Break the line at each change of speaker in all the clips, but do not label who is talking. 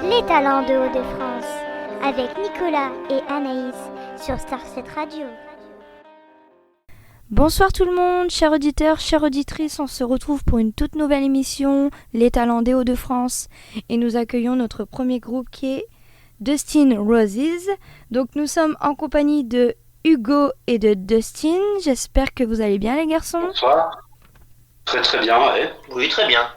Les talents de Hauts-de-France avec Nicolas et Anaïs sur Star7 Radio.
Bonsoir tout le monde, chers auditeurs, chères auditrices, on se retrouve pour une toute nouvelle émission, Les talents des Hauts-de-France, et nous accueillons notre premier groupe qui est Dustin Roses. Donc nous sommes en compagnie de Hugo et de Dustin, j'espère que vous allez bien les garçons.
Bonsoir. Très bien, ouais.
Oui, très bien.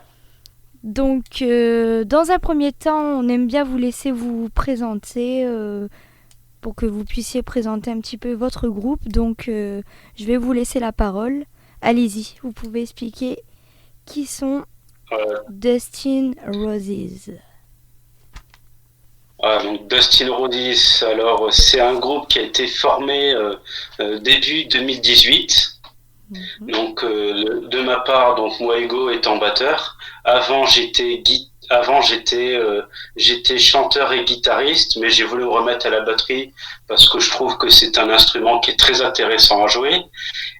Donc dans un premier temps, on aime bien vous laisser vous présenter pour que vous puissiez présenter un petit peu votre groupe. Donc je vais vous laisser la parole. Allez-y, vous pouvez expliquer qui sont Dustin Roses.
Donc Dustin Roses, alors c'est un groupe qui a été formé début 2018. Donc de ma part, donc moi Hugo étant batteur. Avant j'étais chanteur et guitariste, mais j'ai voulu me remettre à la batterie parce que je trouve que c'est un instrument qui est très intéressant à jouer.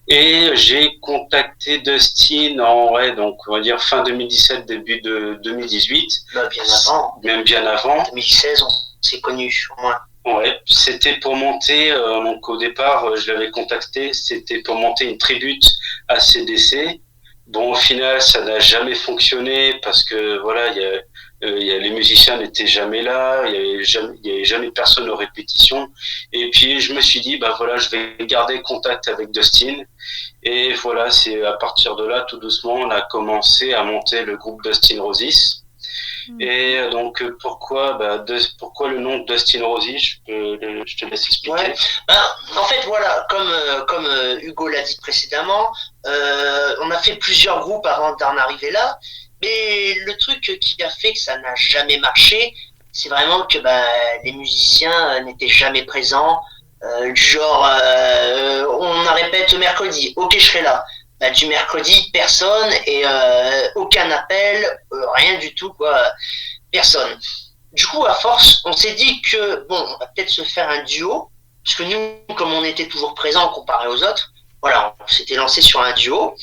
Et j'ai contacté Dustin donc on va dire fin 2017, début de 2018.
Bien avant.
Même bien avant.
2016, on s'est connus au moins.
Ouais, c'était pour monter, donc au départ, je l'avais contacté, c'était pour monter une tribute à CDC. Bon, au final, ça n'a jamais fonctionné parce que voilà, les musiciens n'étaient jamais là, il y avait jamais personne aux répétitions. Et puis je me suis dit, voilà, je vais garder contact avec Dustin. Et voilà, c'est à partir de là, tout doucement, on a commencé à monter le groupe Dustin Roses. Et donc pourquoi le nom Dustin Roses, je te laisse expliquer.
Ouais. En fait voilà, comme Hugo l'a dit précédemment, on a fait plusieurs groupes avant d'en arriver là, mais le truc qui a fait que ça n'a jamais marché, c'est vraiment que les musiciens n'étaient jamais présents. On a répète mercredi, ok je serai là. Du mercredi, personne et aucun appel, rien du tout quoi, personne. Du coup, à force, on s'est dit que on va peut-être se faire un duo, parce que nous, comme on était toujours présents comparé aux autres, voilà, on s'était lancé sur un duo.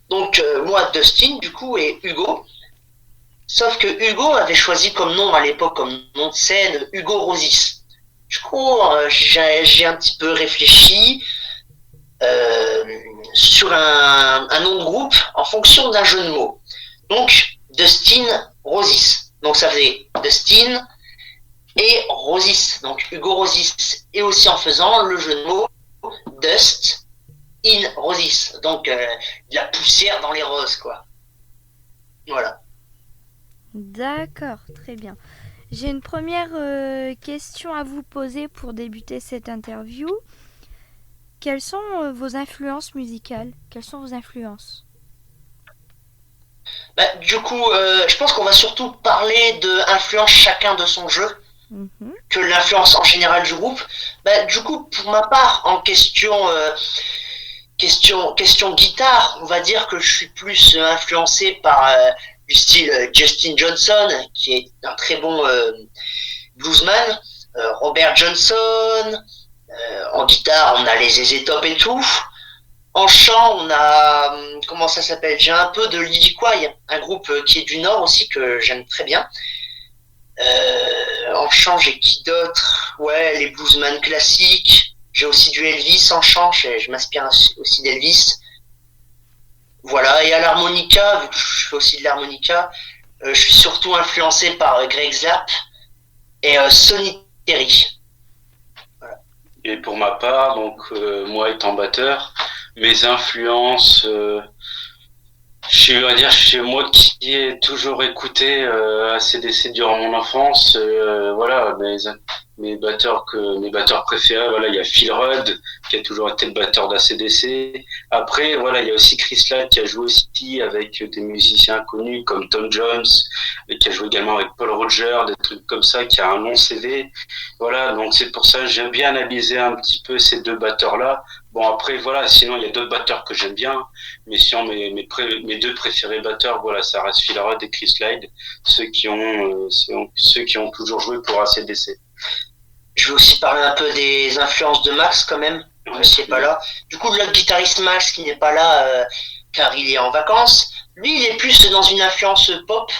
Donc moi, Dustin, du coup, et Hugo. Sauf que Hugo avait choisi comme nom à l'époque, comme nom de scène, Hugo Roses. Du coup, j'ai un petit peu réfléchi. Sur un nom de groupe en fonction d'un jeu de mots. Donc, Dustin Roses. Donc, ça faisait Dustin et Roses. Donc, Hugo Roses. Et aussi en faisant le jeu de mots Dust in Roses. Donc, de la poussière dans les roses, quoi. Voilà.
D'accord, très bien. J'ai une première question à vous poser pour débuter cette interview. Quelles sont vos influences musicales? Quelles sont vos influences?
Du coup, je pense qu'on va surtout parler de influence chacun de son jeu, que l'influence en général du groupe. Du coup, pour ma part, en question guitare, on va dire que je suis plus influencé par du style Justin Johnson, qui est un très bon bluesman, Robert Johnson. En guitare, on a les ZZ Top et tout. En chant, on a comment ça s'appelle? J'ai un peu de Lily Quay, un groupe qui est du Nord aussi que j'aime très bien. En chant, j'ai qui d'autre? Ouais, les bluesman classiques. J'ai aussi du Elvis en chant. Je m'inspire aussi d'Elvis. Voilà. Et à l'harmonica, vu que je fais aussi de l'harmonica, je suis surtout influencé par Greg Zapp et Sonny Terry.
Et pour ma part, donc moi étant batteur, mes influences, chez moi qui ai toujours écouté AC/DC durant mon enfance, voilà, mes batteurs préférés, voilà, il y a Phil Rudd qui a toujours été le batteur d'AC/DC. Après, voilà, il y a aussi Chris Light qui a joué aussi avec des musiciens connus comme Tom Jones, et qui a joué également avec Paul Rodgers, des trucs comme ça, qui a un long CV. Voilà, donc c'est pour ça que j'aime bien analyser un petit peu ces deux batteurs-là. Bon, après, voilà, sinon il y a d'autres batteurs que j'aime bien, mais sinon mes deux préférés batteurs, voilà, ça reste Phil Rudd et Chris Light, ceux qui ont toujours joué pour AC/DC.
Je vais aussi parler un peu des influences de Max quand même, même s'il n'est pas là. Du coup, le guitariste Max qui n'est pas là car il est en vacances, lui il est plus dans une influence pop.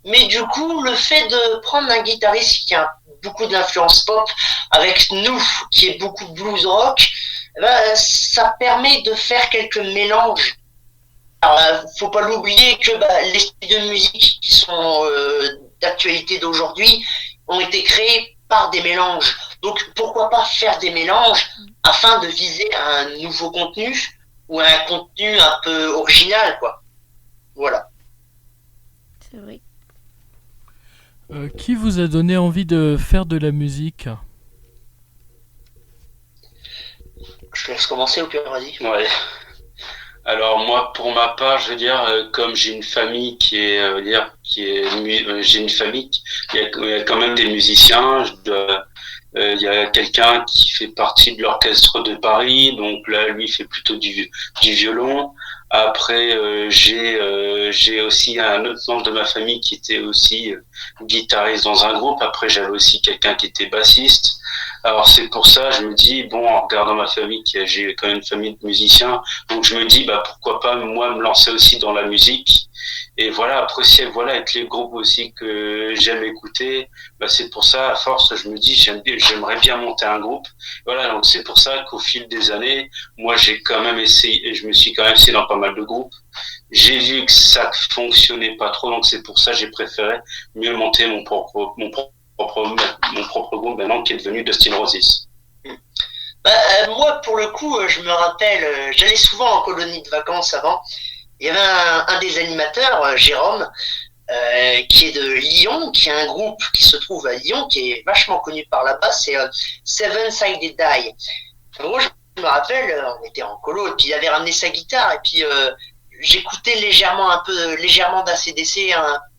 Mais du coup, le fait de prendre un guitariste qui a beaucoup d'influence pop avec nous, qui est beaucoup blues rock, ça permet de faire quelques mélanges. Alors, faut pas l'oublier que les styles de musique qui sont d'actualité d'aujourd'hui ont été créés par des mélanges. Donc pourquoi pas faire des mélanges afin de viser un nouveau contenu ou un contenu un peu original, quoi. Voilà.
C'est vrai.
Qui vous a donné envie de faire de la musique?
Je te laisse commencer au pire, vas-y.
Ouais. Alors moi, pour ma part, je veux dire, comme j'ai une famille qui est, j'ai une famille, il y a quand même des musiciens. Il y a quelqu'un qui fait partie de l'orchestre de Paris, donc là, lui, il fait plutôt du violon. Après, j'ai aussi un autre membre de ma famille qui était aussi guitariste dans un groupe. Après, j'avais aussi quelqu'un qui était bassiste. Alors c'est pour ça, je me dis, bon, en regardant ma famille, j'ai quand même une famille de musiciens, donc je me dis, pourquoi pas moi me lancer aussi dans la musique. Et voilà, apprécier, voilà, avec les groupes aussi que j'aime écouter, c'est pour ça, à force, je me dis, j'aimerais bien monter un groupe. Voilà, donc c'est pour ça qu'au fil des années, moi j'ai quand même essayé, je me suis quand même essayé dans pas mal de groupes. J'ai vu que ça fonctionnait pas trop, donc c'est pour ça que j'ai préféré mieux monter mon propre groupe maintenant qui est devenu Dustin Roses.
Moi, pour le coup, je me rappelle, j'allais souvent en colonie de vacances avant. Il y avait un des animateurs, Jérôme, qui est de Lyon, qui a un groupe qui se trouve à Lyon, qui est vachement connu par là-bas, c'est Seven Sided Die. En gros, je me rappelle, on était en colo, et puis il avait ramené sa guitare, et puis j'écoutais légèrement d'ACDC,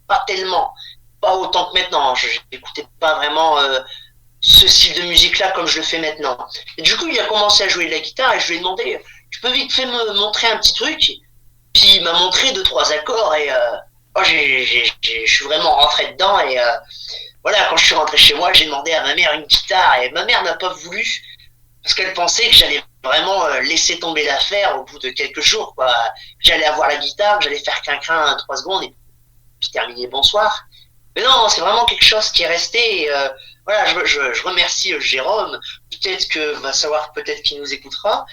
pas tellement. Pas autant que maintenant, je n'écoutais pas vraiment ce style de musique-là comme je le fais maintenant. Et du coup, il a commencé à jouer de la guitare et je lui ai demandé, tu peux vite fait me montrer un petit truc? Puis il m'a montré 2-3 accords et je suis vraiment rentré dedans et voilà, quand je suis rentré chez moi, j'ai demandé à ma mère une guitare et ma mère n'a pas voulu parce qu'elle pensait que j'allais vraiment laisser tomber l'affaire au bout de quelques jours, quoi. J'allais avoir la guitare, j'allais faire quin-quin 3 secondes et puis terminer, bonsoir. Mais non, c'est vraiment quelque chose qui est resté. Et, voilà, je remercie Jérôme. Peut-être que va savoir, peut-être qu'il nous écoutera.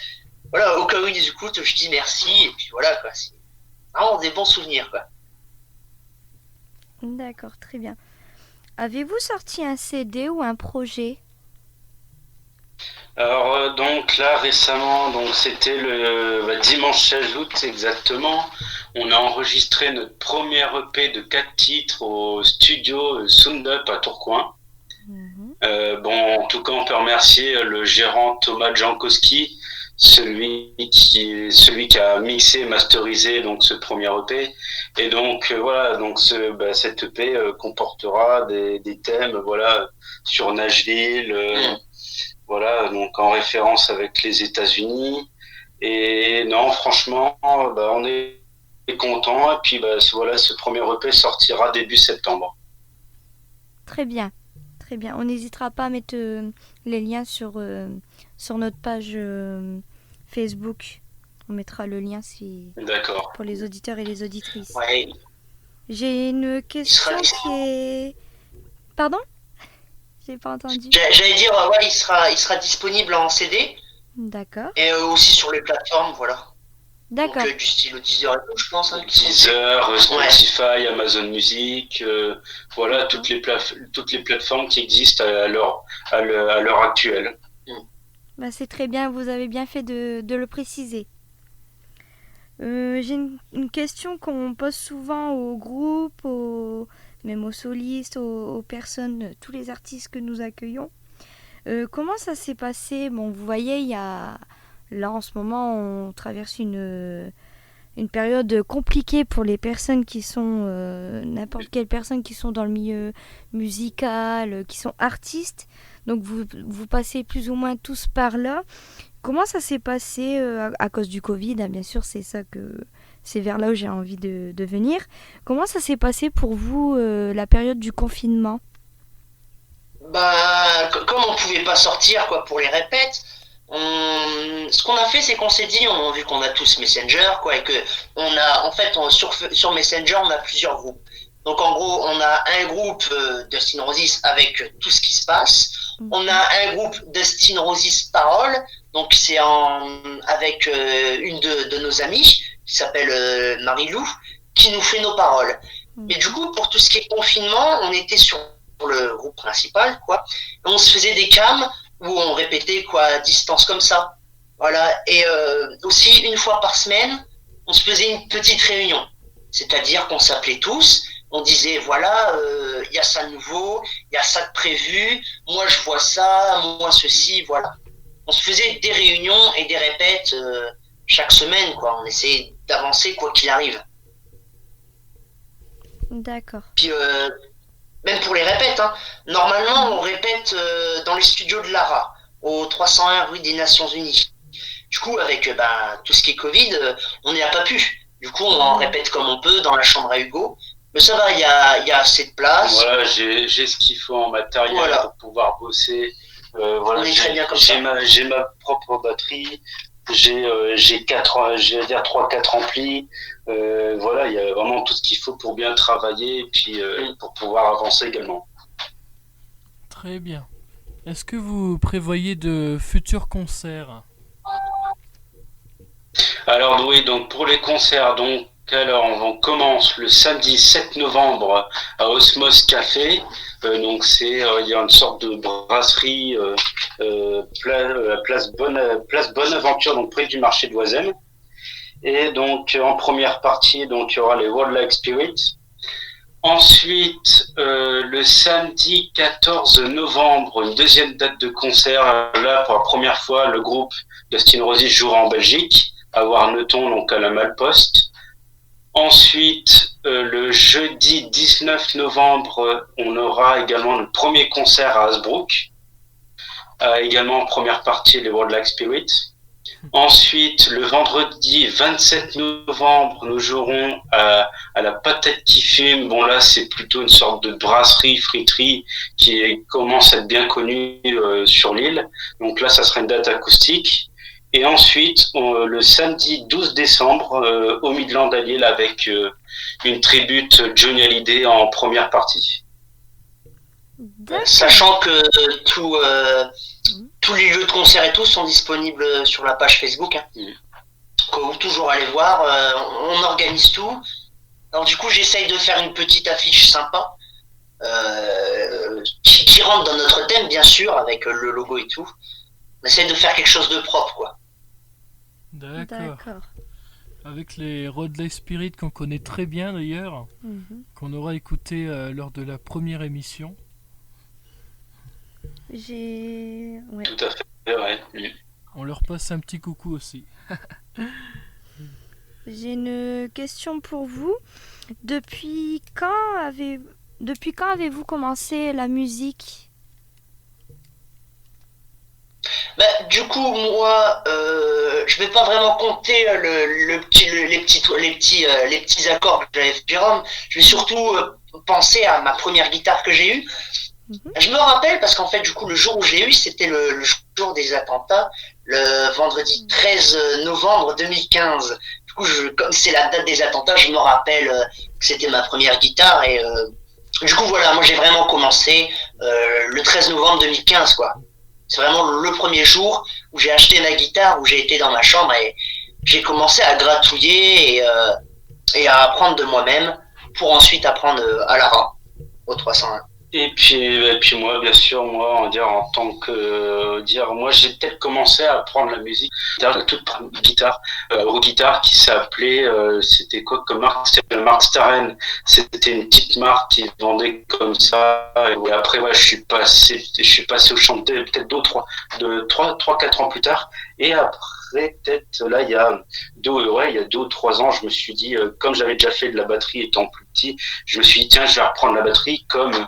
Voilà, au cas où il nous écoute, je dis merci. Et puis voilà, quoi. C'est vraiment des bons souvenirs, quoi.
D'accord, très bien. Avez-vous sorti un CD ou un projet?
Alors donc là récemment, donc c'était le dimanche 16 août exactement, on a enregistré notre première EP de 4 titres au studio Sound Up à Tourcoing. Bon, en tout cas, on peut remercier le gérant Thomas Jankowski, celui qui a mixé et masterisé donc ce premier EP. Et donc voilà, donc cette EP comportera des thèmes voilà sur Nashville. Voilà, donc en référence avec les États-Unis. Et non, franchement, on est content. Et puis voilà, ce premier EP sortira début septembre.
Très bien, très bien. On n'hésitera pas à mettre les liens sur notre page Facebook. On mettra le lien
D'accord.
Pour les auditeurs et les auditrices.
Ouais.
J'ai une question qui est... Pardon ? J'ai pas entendu.
J'allais dire, ouais, il sera disponible en CD.
D'accord.
Et aussi sur les plateformes, voilà.
D'accord.
Donc, du style Deezer et tout, je pense. Hein,
Deezer, Spotify, Amazon Music, voilà, toutes les plateformes qui existent à l'heure actuelle.
C'est très bien, vous avez bien fait de le préciser. J'ai une question qu'on pose souvent aux groupes, même aux solistes, aux personnes, tous les artistes que nous accueillons. Comment ça s'est passé? Bon, vous voyez, là en ce moment, on traverse une période compliquée pour les personnes qui sont, n'importe quelle personne qui sont dans le milieu musical, qui sont artistes. Donc vous passez plus ou moins tous par là. Comment ça s'est passé à cause du Covid, bien sûr, c'est vers là où j'ai envie de venir. Comment ça s'est passé pour vous la période du confinement?
Comme on pouvait pas sortir quoi pour les répètes, ce qu'on a fait, c'est qu'on s'est dit, vu qu'on a tous Messenger, quoi, et que on a, en fait, sur Messenger, on a plusieurs groupes. Donc en gros, on a un groupe Dustin Roses avec tout ce qui se passe. On a un groupe Dustin Roses Parole, donc c'est avec une de nos amies qui s'appelle Marie-Lou, qui nous fait nos paroles. Mais du coup, pour tout ce qui est confinement, on était sur le groupe principal, quoi. Et on se faisait des cams où on répétait quoi à distance comme ça. Voilà. Et aussi une fois par semaine, on se faisait une petite réunion. C'est-à-dire qu'on s'appelait tous. On disait voilà, y a ça de nouveau, y a ça de prévu, moi je vois ça, moi ceci, voilà. On se faisait des réunions et des répètes chaque semaine, quoi. On essayait d'avancer quoi qu'il arrive.
D'accord.
Puis même pour les répètes, hein. Normalement on répète dans les studios de Lara, au 301 rue des Nations Unies. Du coup avec tout ce qui est Covid, on n'y a pas pu. Du coup on en répète comme on peut dans la chambre à Hugo. Mais ça va, il y a assez de place.
Voilà, j'ai ce qu'il faut en matériel pour pouvoir bosser. Voilà, j'ai ma propre batterie. J'ai 3-4 amplis. Voilà, il y a vraiment tout ce qu'il faut pour bien travailler et puis pour pouvoir avancer également.
Très bien. Est-ce que vous prévoyez de futurs concerts?
Alors oui, donc pour les concerts, alors on commence le samedi 7 novembre à Osmos Café. Donc il y a une sorte de brasserie place Bonaventure, donc près du marché de Oisem. Et donc en première partie, donc il y aura les World Like Spirit. Ensuite, le samedi 14 novembre, une deuxième date de concert. Là, pour la première fois, le groupe Dustin Roses jouera en Belgique, à Warneton, donc à la Malposte. Ensuite, le jeudi 19 novembre, on aura également le premier concert à Hasbrook. Également en première partie, les World Like Spirit. Ensuite, le vendredi 27 novembre, nous jouerons à la Patate qui fume. Bon là, c'est plutôt une sorte de brasserie, friterie qui commence à être bien connue sur l'île. Donc là, ça sera une date acoustique. Et ensuite, le samedi 12 décembre, au Midland à Lille, avec une tribute Johnny Hallyday en première partie.
Sachant que tous les lieux de concert et tout sont disponibles sur la page Facebook. Hein. Vous toujours aller voir, on organise tout. Alors du coup, j'essaye de faire une petite affiche sympa qui rentre dans notre thème, bien sûr, avec le logo et tout. On essaye de faire quelque chose de propre, quoi.
D'accord. Avec les Road Life Spirit qu'on connaît très bien d'ailleurs, qu'on aura écouté lors de la première émission.
Ouais.
Tout à fait, ouais.
On leur passe un petit coucou aussi.
J'ai une question pour vous. Depuis quand avez-vous commencé la musique?
Du coup, moi, je vais pas vraiment compter les petits accords que j'avais fait Jérôme. Je vais surtout penser à ma première guitare que j'ai eue. Je me rappelle parce qu'en fait, du coup, le jour où je l'ai eu, c'était le jour des attentats, le vendredi 13 novembre 2015. Du coup, comme c'est la date des attentats, je me rappelle que c'était ma première guitare et du coup, voilà, moi j'ai vraiment commencé le 13 novembre 2015, quoi. C'est vraiment le premier jour où j'ai acheté ma guitare, où j'ai été dans ma chambre et j'ai commencé à gratouiller et à apprendre de moi-même pour ensuite apprendre à Lara, au 301.
Et puis moi, bien sûr, moi j'ai peut-être commencé à apprendre la musique. La toute première guitare, guitare qui s'appelait, c'était quoi comme marque? C'était la marque Staren. C'était une petite marque qui vendait comme ça. Et après, je suis passé au chant peut-être 3-4 ans plus tard. Et après, peut-être là, il y a 2 ou 3 ans, je me suis dit, comme j'avais déjà fait de la batterie étant plus petit, je me suis dit tiens, je vais reprendre la batterie comme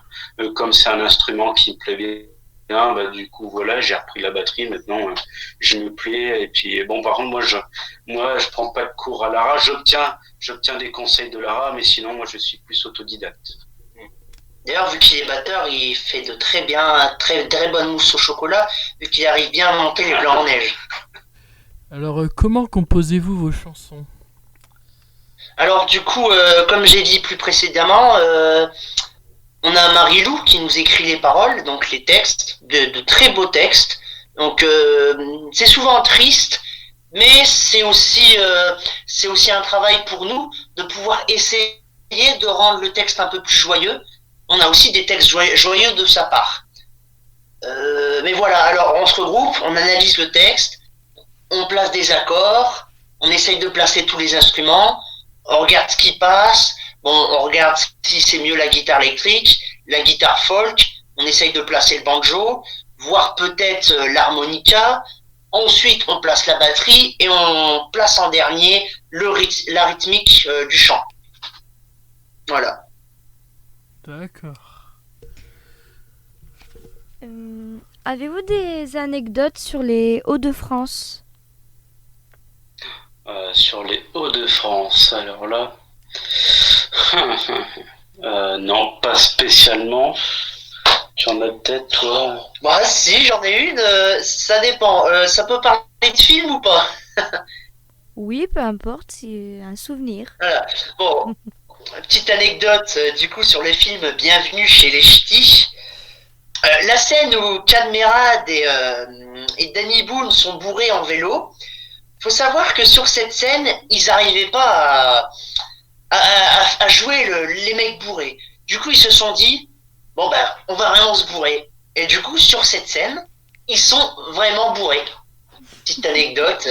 c'est un instrument qui me plaît bien, du coup voilà, j'ai repris la batterie, maintenant je me plais. Et puis bon, par contre moi je prends pas de cours à Lara, j'obtiens des conseils de Lara, mais sinon moi je suis plus autodidacte.
D'ailleurs, vu qu'il est batteur, il fait de très bonne mousse au chocolat, vu qu'il arrive bien à monter les blancs en neige.
Alors comment composez-vous vos chansons?
Alors du coup, comme j'ai dit plus précédemment, on a Marie-Lou qui nous écrit les paroles, donc les textes, de très beaux textes. Donc c'est souvent triste, mais c'est aussi un travail pour nous de pouvoir essayer de rendre le texte un peu plus joyeux. On a aussi des textes joyeux de sa part. Mais voilà, alors on se regroupe, on analyse le texte, on place des accords, on essaye de placer tous les instruments, on regarde ce qui passe, bon, on regarde si c'est mieux la guitare électrique, la guitare folk, on essaye de placer le banjo, voire peut-être l'harmonica. Ensuite, on place la batterie et on place en dernier la rythmique du chant. Voilà.
D'accord.
Avez-vous des anecdotes sur les Hauts-de-France ?
Sur les Hauts-de-France, alors là... non, pas spécialement. Tu en as peut-être, toi?
Bah si, j'en ai une, ça dépend. Ça peut parler de film ou pas?
Oui, peu importe, c'est un souvenir.
Voilà. Bon, petite anecdote du coup sur le film Bienvenue chez les Ch'tis. La scène où Cadmerade et Danny Boone sont bourrés en vélo, faut savoir que sur cette scène, ils n'arrivaient pas à jouer les mecs bourrés. Du coup, ils se sont dit, bon ben, on va vraiment se bourrer. Et du coup, sur cette scène, ils sont vraiment bourrés. Petite anecdote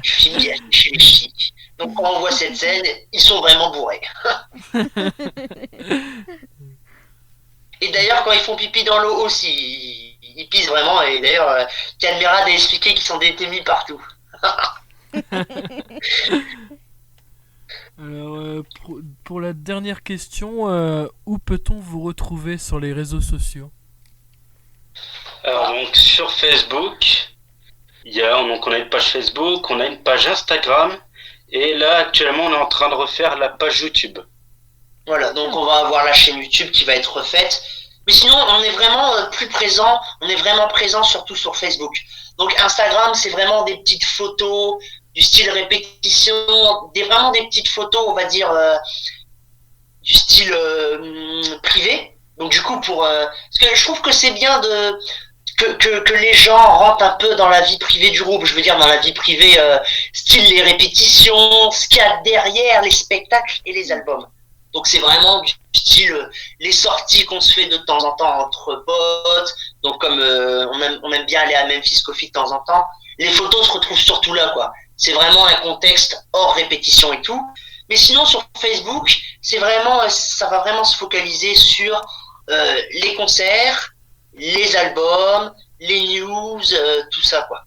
du film Bienvenue chez les Ch'tis. Donc quand on voit cette scène, ils sont vraiment bourrés. Et d'ailleurs, quand ils font pipi dans l'eau aussi, ils pissent vraiment. Et d'ailleurs, Cadmerade a expliqué qu'ils sont détenus partout.
Alors, pour la dernière question, où peut-on vous retrouver sur les réseaux sociaux?
Alors, donc, sur Facebook, on a une page Facebook, on a une page Instagram, et là, actuellement, on est en train de refaire la page YouTube.
Voilà, donc on va avoir la chaîne YouTube qui va être refaite. Mais sinon, on est vraiment plus présent, on est vraiment présent surtout sur Facebook. Donc Instagram, c'est vraiment des petites photos du style répétition, vraiment des petites photos, on va dire, du style privé. Donc du coup, parce que je trouve que c'est bien que les gens rentrent un peu dans la vie privée du groupe, je veux dire dans la vie privée, style les répétitions, ce qu'il y a derrière les spectacles et les albums. Donc c'est vraiment du style les sorties qu'on se fait de temps en temps entre potes. Donc comme on aime bien aller à Memphis Coffee de temps en temps, les photos se retrouvent surtout là, quoi. C'est vraiment un contexte hors répétition et tout. Mais sinon sur Facebook, ça va vraiment se focaliser sur les concerts, les albums, les news, tout ça, quoi.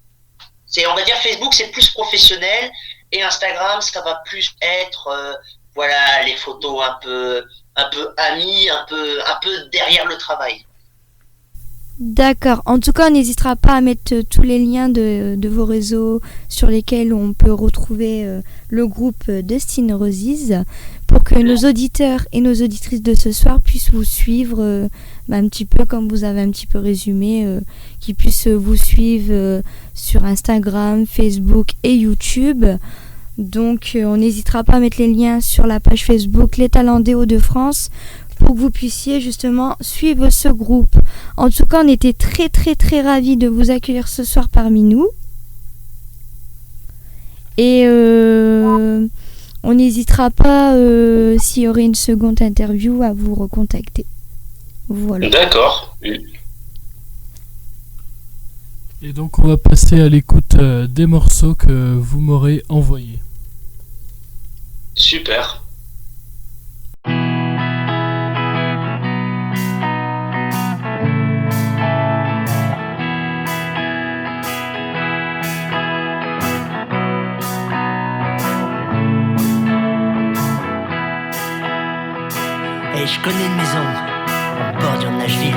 On va dire Facebook, c'est plus professionnel, et Instagram, ça va plus être voilà, les photos un peu amis, un peu derrière le travail.
D'accord. En tout cas, on n'hésitera pas à mettre tous les liens de vos réseaux sur lesquels on peut retrouver le groupe Dustin Roses pour que nos auditeurs et nos auditrices de ce soir puissent vous suivre un petit peu comme vous avez un petit peu résumé, qu'ils puissent vous suivre sur Instagram, Facebook et YouTube. Donc on n'hésitera pas à mettre les liens sur la page Facebook Les Talents des Hauts-de-France pour que vous puissiez justement suivre ce groupe. En tout cas, on était très très très ravis de vous accueillir ce soir parmi nous. Et on n'hésitera pas, s'il y aurait une seconde interview, à vous recontacter. Voilà.
D'accord.
Et donc on va passer à l'écoute des morceaux que vous m'aurez envoyés.
Super.
Et je connais une maison en bordure de Nashville.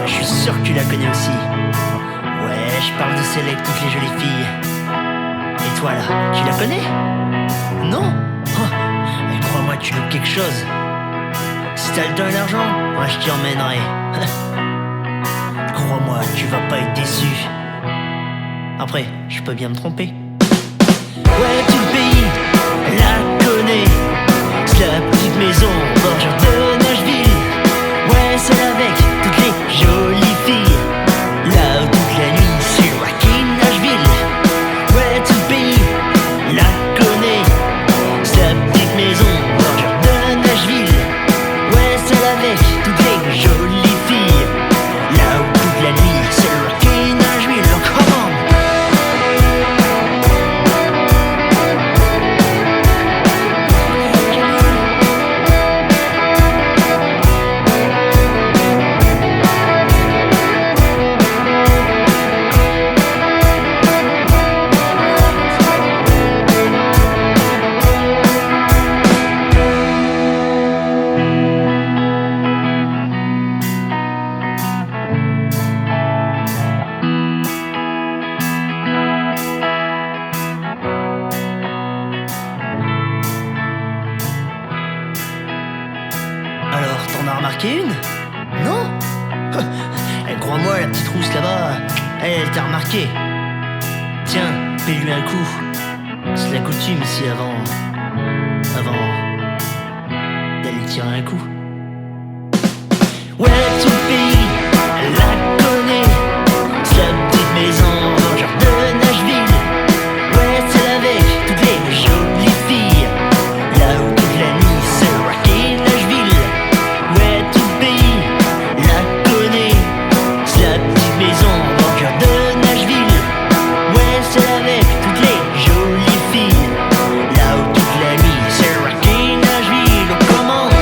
Je suis sûr que tu la connais aussi. Ouais, je parle de celle avec toutes les jolies filles. Et toi là, tu la connais? Non? Oh, mais crois-moi, tu loupes quelque chose. Si t'as le temps et l'argent, moi je t'y emmènerai. Crois-moi, tu vas pas être déçu. Après, je peux bien me tromper. Ouais, tout le pays la connaît. bordure de Nashville. Ouais, celle avec toutes les jolies filles. Là où toute la nuit sur Wacky Nashville. Ouais, tout le pays la connaît. Sa petite maison, bordure de Nashville. Ouais, celle avec toutes les jolies filles. Là où toute la nuit sur Wacky Nashville. Oh, come on. Alors, t'en as remarqué une? Non? Crois-moi, la petite rousse là-bas, elle t'a remarqué. Tiens, paie-lui un coup. C'est la coutume ici avant d'aller tirer un coup. Ouais, tout le pays la connaît. C'est la petite maison genre de Nashville. Ouais, celle avec toutes les jolies filles. Là où toute la nuit c'est Wacky Nashville. Ouais, tout le pays la connaît. C'est la petite maison genre de Nashville. Ouais, celle avec toutes les jolies filles. Là où toute la nuit c'est Wacky Nashville. On commande.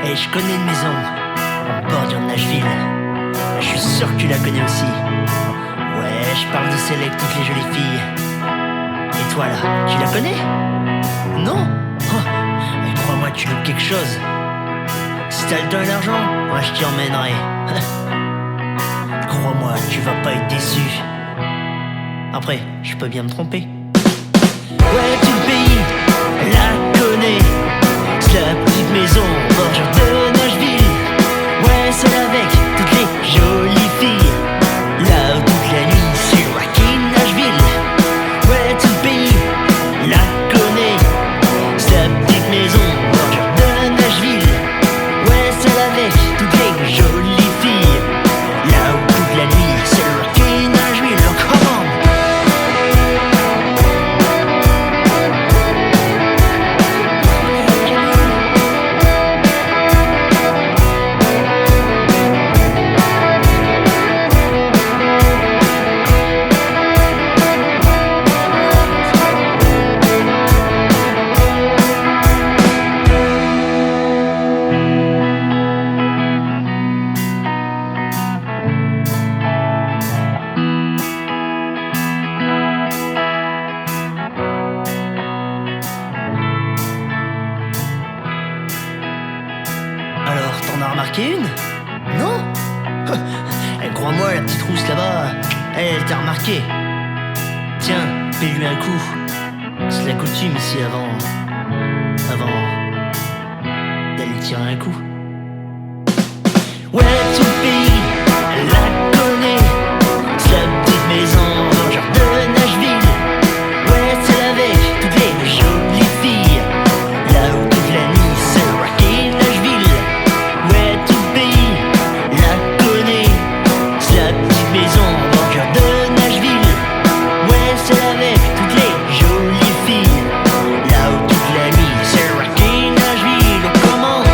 Et je connais une maison en bordure de Nashville. Je suis sûr que tu la connais aussi. Ouais, je parle de celle avec toutes les jolies filles. Et toi là, tu la connais? Non? Oh, mais crois-moi, tu loupes quelque chose. Si t'as le temps et l'argent, moi je t'y emmènerai. Crois-moi, tu vas pas être déçu. Après, je peux bien me tromper. Ouais, tout le pays la connaît. C'est la petite maison bordure de Nashville. Ouais, celle avec toutes les jolies filles. Là où toute la nuit c'est Wacky Nashville. Ouais, tout le pays la connaît. C'est la petite maison bordure de Nashville. Ouais, celle avec toutes les jolies filles. Là où toute la nuit c'est Wacky Nashville. Oh, come on. Alors, t'en as remarqué une? Non? Crois-moi, la petite rousse là-bas, elle t'a remarqué. Tiens, paie-lui un coup. C'est la coutume ici avant d'aller tirer un coup. Ouais, tout le pays la connaît. C'est la petite maison genre de Nashville. Ouais, celle avec toutes les jolies filles. Là où toute la nuit c'est Wacky Nashville. Ouais, tout le pays la connaît. C'est la petite maison genre de Nashville. Ouais, celle avec toutes les jolies filles. Là où toute la nuit c'est Wacky Nashville. On commande.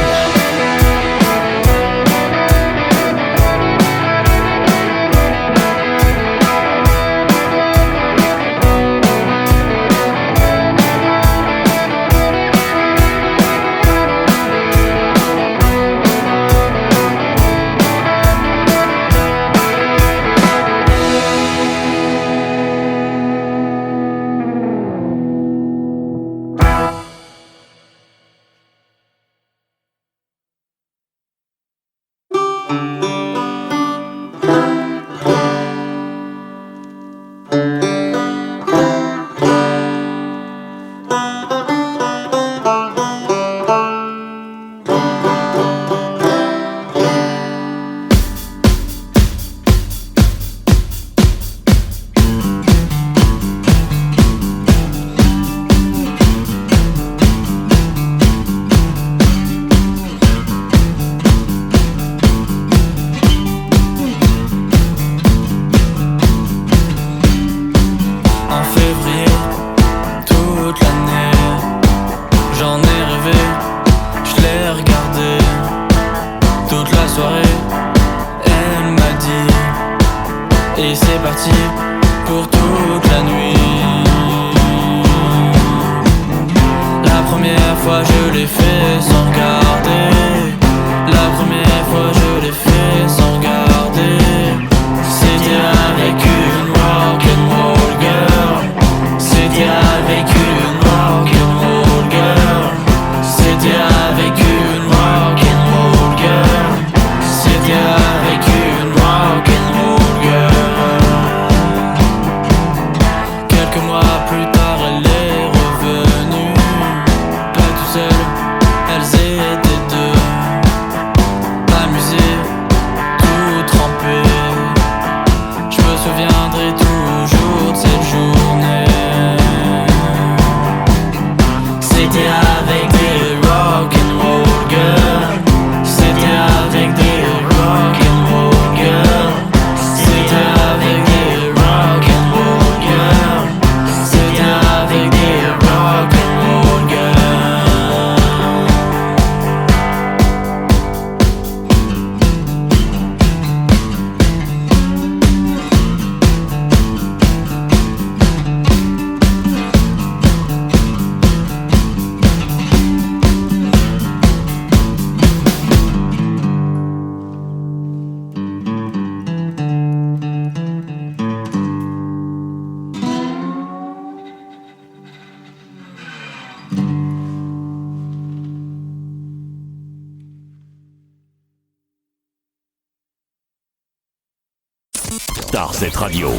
Starset Radio.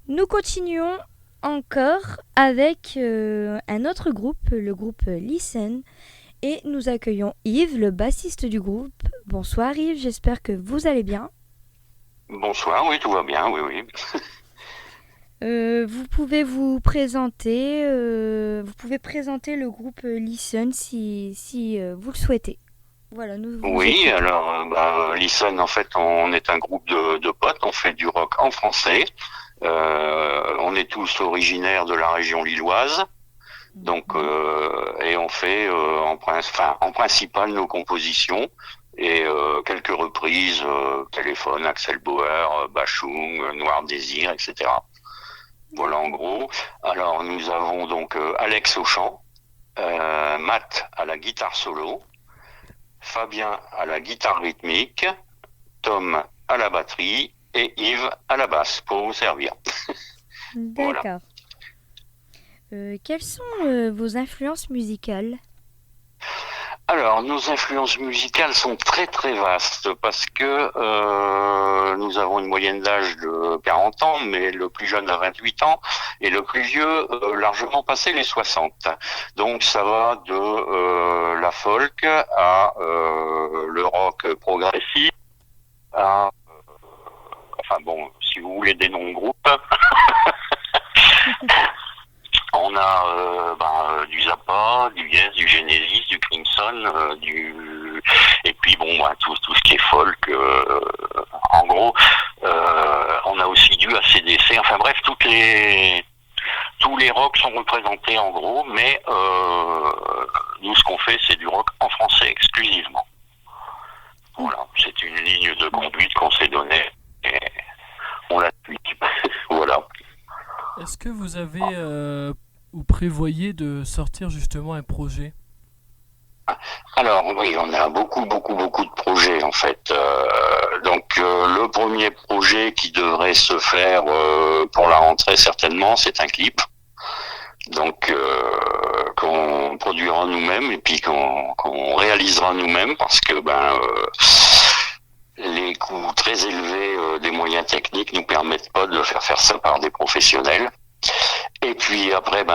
Nous continuons encore avec un autre groupe, le groupe Listen, et nous accueillons Yves, le bassiste du groupe. Bonsoir Yves, j'espère que vous allez bien.
Bonsoir, oui, tout va bien, oui.
Vous pouvez vous présenter, vous pouvez présenter le groupe Listen si vous le souhaitez. Voilà,
oui, alors Listen, en fait, on est un groupe de potes, on fait du rock en français. On est tous originaires de la région lilloise, donc et on fait en principal nos compositions et quelques reprises, Téléphone, Axel Bauer, Bachung, Noir Désir, etc. Voilà en gros. Alors nous avons donc Alex au chant, Matt à la guitare solo, Fabien à la guitare rythmique, Tom à la batterie et Yves à la basse pour vous servir.
D'accord. Voilà. Quelles sont vos influences musicales ?
Alors, nos influences musicales sont très très vastes parce que nous avons une moyenne d'âge de 40 ans, mais le plus jeune a 28 ans et le plus vieux largement passé les 60. Donc ça va de la folk à le rock progressif, à si vous voulez des noms de groupes. On a du Zappa, du Yes, du Genesis, du Crimson, et puis tout ce qui est folk. En gros, on a aussi du AC/DC. Enfin bref, tous les rocks sont représentés en gros, mais nous ce qu'on fait, c'est du rock en français exclusivement. Voilà, c'est une ligne de conduite qu'on s'est donnée et on la suit. Voilà.
Est-ce que vous avez ou prévoyez de sortir justement un projet ?
Alors oui, on a beaucoup de projets en fait. Donc le premier projet qui devrait se faire pour la rentrée certainement, c'est un clip. Donc produira nous-mêmes et puis qu'on réalisera nous-mêmes parce que les coûts très élevés des moyens techniques nous permettent pas de faire ça par des professionnels. Et puis après,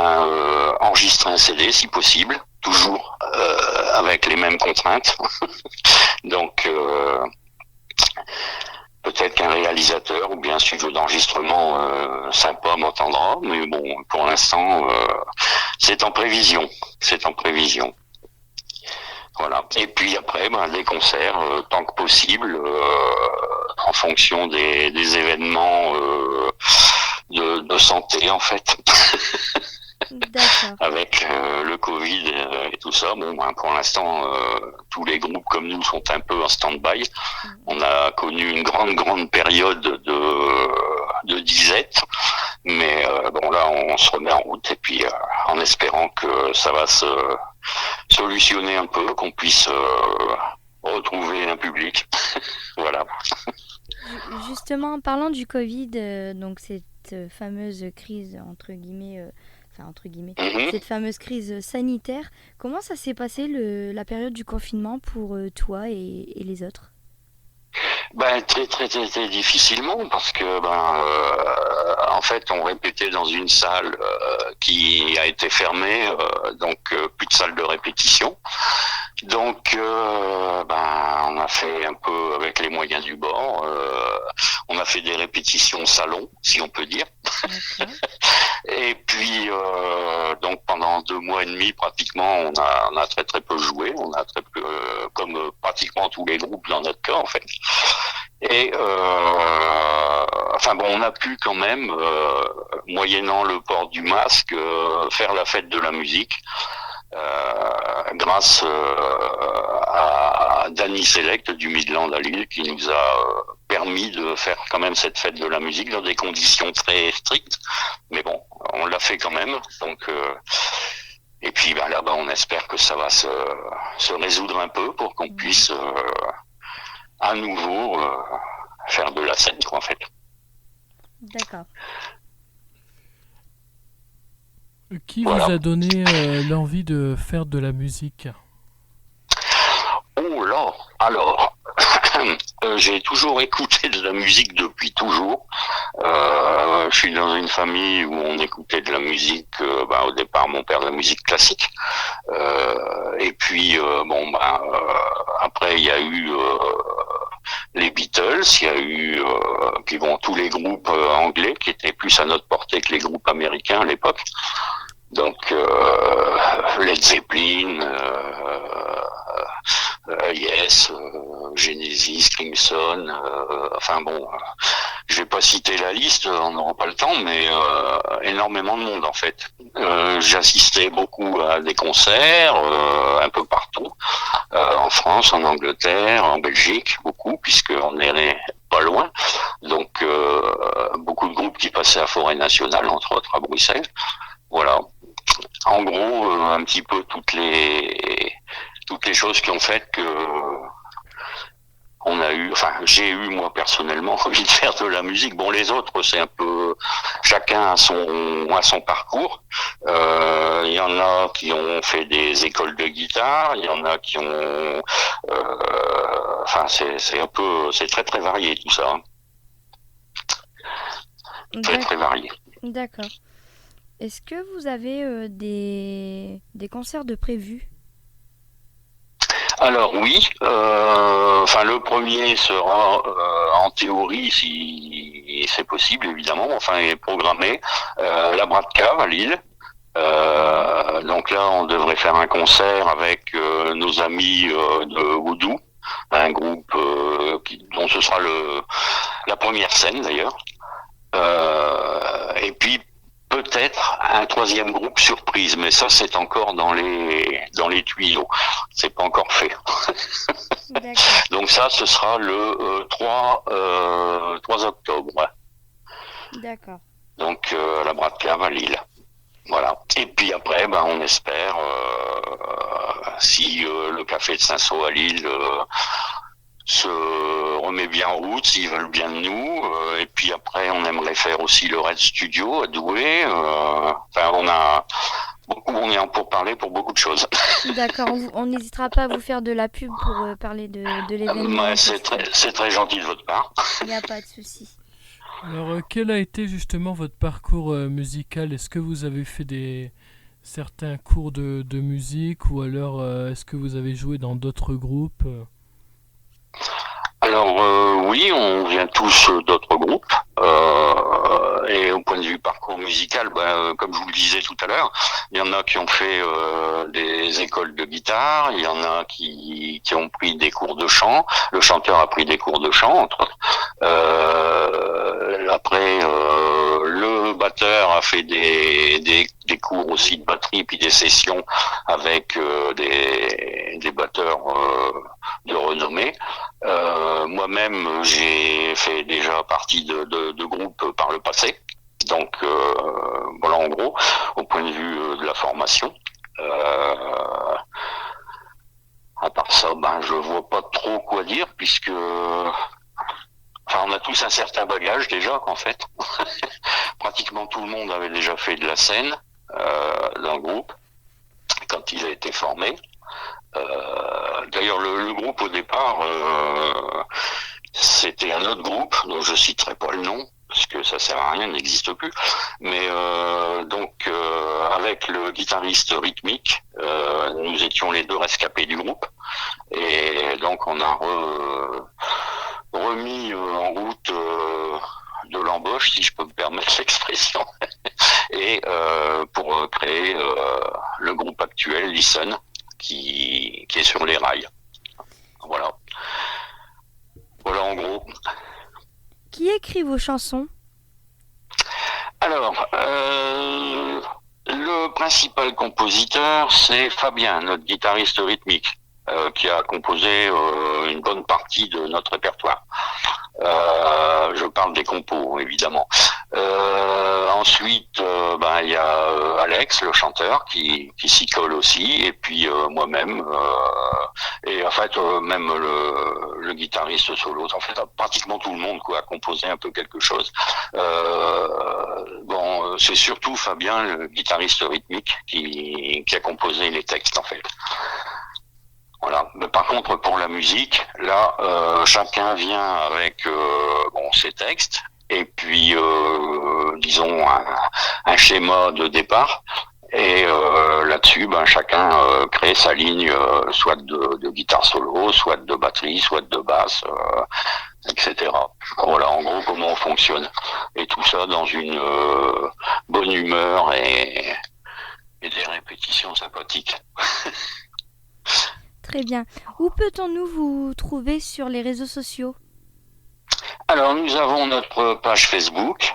enregistrer un CD si possible, toujours avec les mêmes contraintes. Donc peut-être qu'un réalisateur ou bien un studio d'enregistrement sympa m'entendra, mais bon, pour l'instant, c'est en prévision. C'est en prévision. Voilà. Et puis après, des concerts tant que possible, en fonction des événements de santé en fait.
D'accord.
Avec le Covid et tout ça, pour l'instant, tous les groupes comme nous sont un peu en stand-by. On a connu une grande période de disette, mais là, on se remet en route et puis en espérant que ça va se solutionner un peu, qu'on puisse retrouver un public. Voilà.
Justement, en parlant du Covid, donc cette fameuse crise entre guillemets, cette fameuse crise sanitaire, comment ça s'est passé la période du confinement pour toi et les autres?
Très difficilement parce que en fait on répétait dans une salle qui a été fermée, donc plus de salle de répétition. Donc on a fait un peu avec les moyens du bord. On a fait des répétitions au salon, si on peut dire. Okay. Et puis donc pendant 2 mois et demi pratiquement on a très peu joué. On a très peu, comme pratiquement tous les groupes dans notre cas en fait. Et on a pu quand même, moyennant le port du masque, faire la fête de la musique. Grâce à Danny Select du Midland à Lille qui nous a permis de faire quand même cette fête de la musique dans des conditions très strictes, mais bon, on l'a fait quand même. Donc et puis là-bas on espère que ça va se résoudre un peu pour qu'on puisse à nouveau faire de la scène en fait.
D'accord.
Qui vous a donné l'envie de faire de la musique?
Oh là, alors, j'ai toujours écouté de la musique depuis toujours. Je suis dans une famille où on écoutait de la musique, au départ mon père de la musique classique. Et puis, après il y a eu les Beatles, il y a eu tous les groupes anglais qui étaient plus à notre portée que les groupes américains à l'époque. Donc Led Zeppelin, Yes, Genesis, Crimson, je vais pas citer la liste, on n'aura pas le temps, mais énormément de monde en fait. J'assistais beaucoup à des concerts un peu partout, en France, en Angleterre, en Belgique, beaucoup, puisqu'on est pas loin. Donc beaucoup de groupes qui passaient à Forêt Nationale, entre autres à Bruxelles. Voilà. En gros, un petit peu toutes les choses qui ont fait que j'ai eu moi personnellement envie de faire de la musique. Bon, les autres, c'est un peu chacun a son parcours. Il y en a qui ont fait des écoles de guitare, il y en a qui ont c'est très très varié tout ça. Très varié.
D'accord. Est-ce que vous avez des concerts de prévus?
Alors oui, le premier sera en théorie, si c'est possible évidemment, il est programmé, la Brat Cave à Lille. Donc là, on devrait faire un concert avec nos amis de Voodoo, un groupe dont ce sera la première scène d'ailleurs. Et puis peut-être un 3e groupe surprise, mais ça c'est encore dans les tuyaux, c'est pas encore fait. Donc ça ce sera le 3 octobre.
D'accord.
Donc la Brat Cave à Lille. Voilà. Et puis après, on espère si le café de Saint-Saul à Lille se remet bien en route, s'ils veulent bien de nous. Et puis après, on aimerait faire aussi le Red Studio à Douai. On est en pourparlers pour beaucoup de choses.
D'accord, on n'hésitera pas à vous faire de la pub pour parler de l'événement.
Ouais, c'est très gentil de votre part.
Il n'y a pas de souci.
Alors, quel a été justement votre parcours musical? Est-ce que vous avez fait certains cours de musique ou alors est-ce que vous avez joué dans d'autres groupes?
Alors oui, on vient tous d'autres groupes. Et au point de vue parcours musical, comme je vous le disais tout à l'heure, il y en a qui ont fait des écoles de guitare, il y en a qui ont pris des cours de chant. Le chanteur a pris des cours de chant, entre autres. Après, le batteur a fait des cours aussi de batterie, puis des sessions avec des batteurs de renommée. Moi-même, j'ai fait déjà partie de groupes par le passé. Donc, voilà, en gros, au point de vue de la formation. À part ça, je vois pas trop quoi dire, puisque on a tous un certain bagage déjà, en fait. Pratiquement tout le monde avait déjà fait de la scène dans le groupe quand il a été formé. D'ailleurs, le groupe au départ, c'était un autre groupe dont je citerai pas le nom parce que ça sert à rien, il n'existe plus. Mais avec le guitariste rythmique, nous étions les deux rescapés du groupe, et donc on a remis en route de l'embauche, si je peux me permettre l'expression, et pour créer le groupe actuel, Listen, qui est sur les rails. Voilà. Voilà en gros.
Qui écrit vos chansons?
Alors, le principal compositeur, c'est Fabien, notre guitariste rythmique, qui a composé une bonne partie de notre répertoire. Je parle des compos, évidemment. Ensuite, il y a Alex, le chanteur, qui s'y colle aussi, et puis moi-même, et en fait même le guitariste solo. En fait, pratiquement tout le monde a composé un peu quelque chose. C'est surtout Fabien, le guitariste rythmique, qui a composé les textes, en fait. Voilà. Mais par contre, pour la musique, là, chacun vient avec ses textes et puis, disons, un schéma de départ. Et là-dessus, chacun crée sa ligne, soit de guitare solo, soit de batterie, soit de basse, etc. Voilà, en gros, comment on fonctionne. Et tout ça dans une bonne humeur et des répétitions sympathiques.
Très bien. Où peut-on vous trouver sur les réseaux sociaux?
Alors, nous avons notre page Facebook,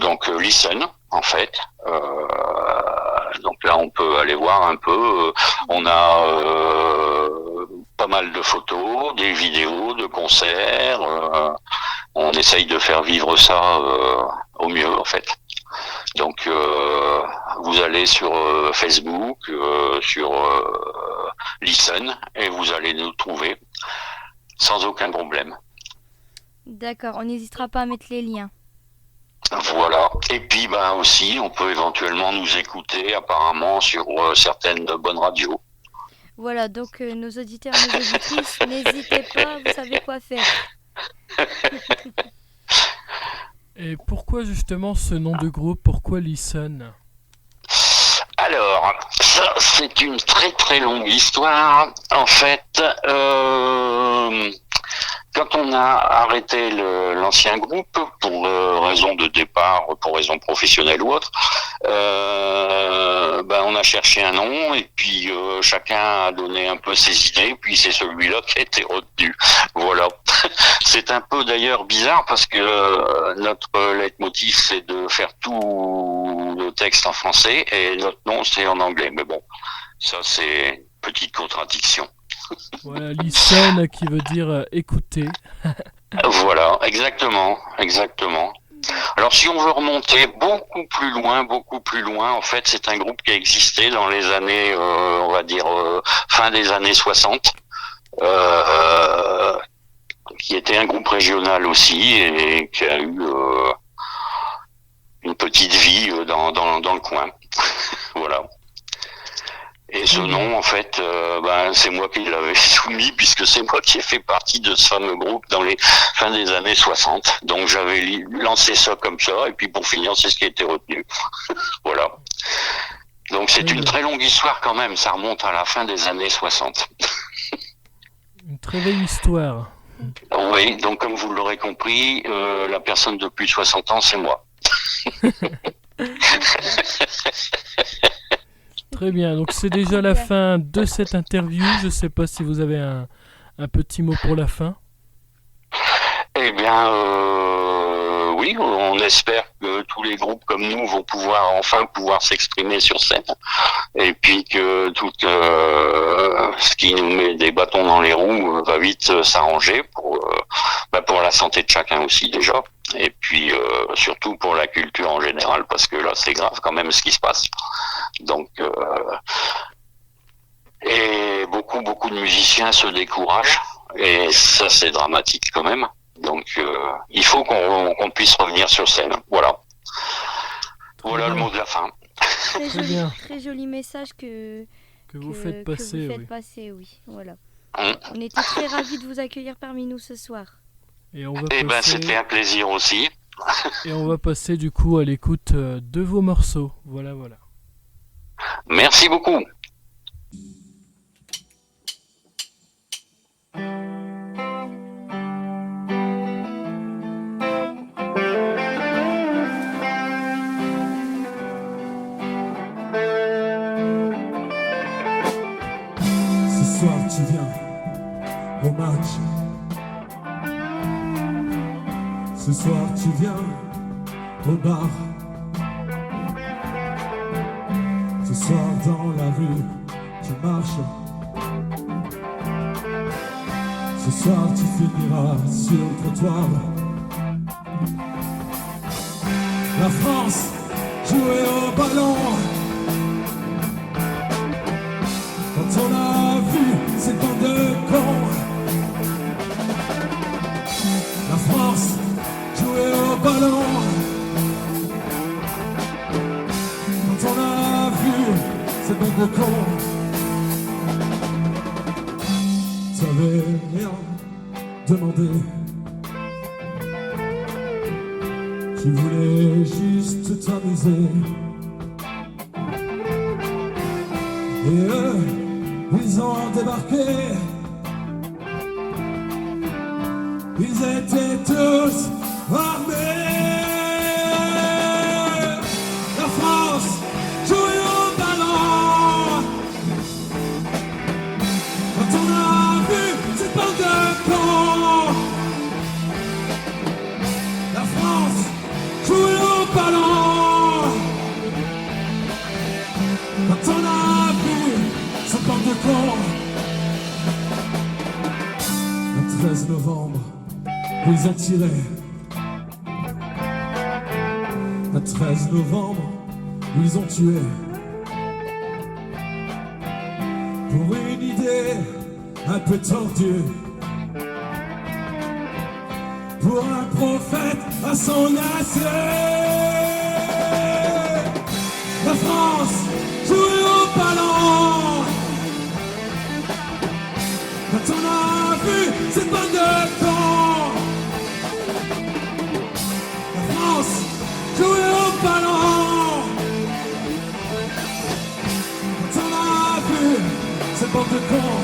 donc Listen, en fait. Donc là, on peut aller voir un peu. On a pas mal de photos, des vidéos, de concerts. On essaye de faire vivre ça au mieux, en fait. Donc, vous allez sur Facebook, sur Listen, et vous allez nous trouver sans aucun problème.
D'accord, on n'hésitera pas à mettre les liens.
Voilà. Et puis aussi, on peut éventuellement nous écouter apparemment sur certaines bonnes radios.
Voilà, donc nos auditeurs, nos auditrices, n'hésitez pas, vous savez quoi faire.
Et pourquoi justement ce nom de groupe? Pourquoi Listen?
Alors, ça, c'est une très très longue histoire. En fait, quand on a arrêté l'ancien groupe pour raison de départ, pour raison professionnelle ou autre, on a cherché un nom et puis chacun a donné un peu ses idées, puis c'est celui-là qui a été retenu. Voilà. C'est un peu d'ailleurs bizarre parce que notre leitmotiv c'est de faire tout le texte en français et notre nom c'est en anglais. Mais bon, ça c'est une petite contradiction.
Voilà, listen qui veut dire écouter.
Voilà, exactement. Alors si on veut remonter beaucoup plus loin, en fait c'est un groupe qui a existé dans les années, on va dire fin des années 60, qui était un groupe régional aussi et qui a eu une petite vie dans le coin. Voilà. Et ce nom, en fait, c'est moi qui l'avais soumis, puisque c'est moi qui ai fait partie de ce fameux groupe dans les fins des années 60. Donc j'avais lancé ça comme ça, et puis pour finir, c'est ce qui a été retenu. Voilà. Donc c'est une très longue histoire quand même, ça remonte à la fin des années 60.
Une très belle histoire.
Oui, donc comme vous l'aurez compris, la personne de plus de 60 ans, c'est moi.
Très bien, donc c'est déjà la fin de cette interview. Je ne sais pas si vous avez un petit mot pour la fin.
Eh bien, oui, on espère que tous les groupes comme nous vont enfin pouvoir s'exprimer sur scène. Et puis que tout ce qui nous met des bâtons dans les roues va vite s'arranger pour la santé de chacun aussi déjà. Et puis surtout pour la culture en général, parce que là c'est grave quand même ce qui se passe. Donc et beaucoup de musiciens se découragent, et ça c'est dramatique quand même. Donc il faut qu'on puisse revenir sur scène. Voilà. Voilà le mot de la fin.
Très joli message que
vous faites passer.
Oui. Voilà. On était très ravis de vous accueillir parmi nous ce soir.
Et on va
c'était un plaisir aussi.
Et on va passer du coup à l'écoute de vos morceaux. Voilà.
Merci beaucoup.
Ce soir tu viens au match. Ce soir tu viens au bar. Ce soir dans la rue tu marches. Ce soir tu finiras sur le trottoir. La France jouait au ballon. Quand on a vu cette bande de cons, la France jouait au ballon. Quand on a vu cette bande de cons, t'avais rien demandé. Tu voulais juste t'amuser. Et eux, ils ont débarqué. Ils étaient tous armés. La France jouait au ballon. Quand on a vu cette bande de cons, la France jouait au ballon. Quand on a vu cette bande de cons, le 13 novembre, ils ont tiré. Le 13 novembre, ils ont tué. Pour une idée un peu tordue, pour un prophète à son assiette. La France jouait au ballon. Quand on a vu cette bande de cons, la France jouait au ballon. Quand on a vu cette bande de cons,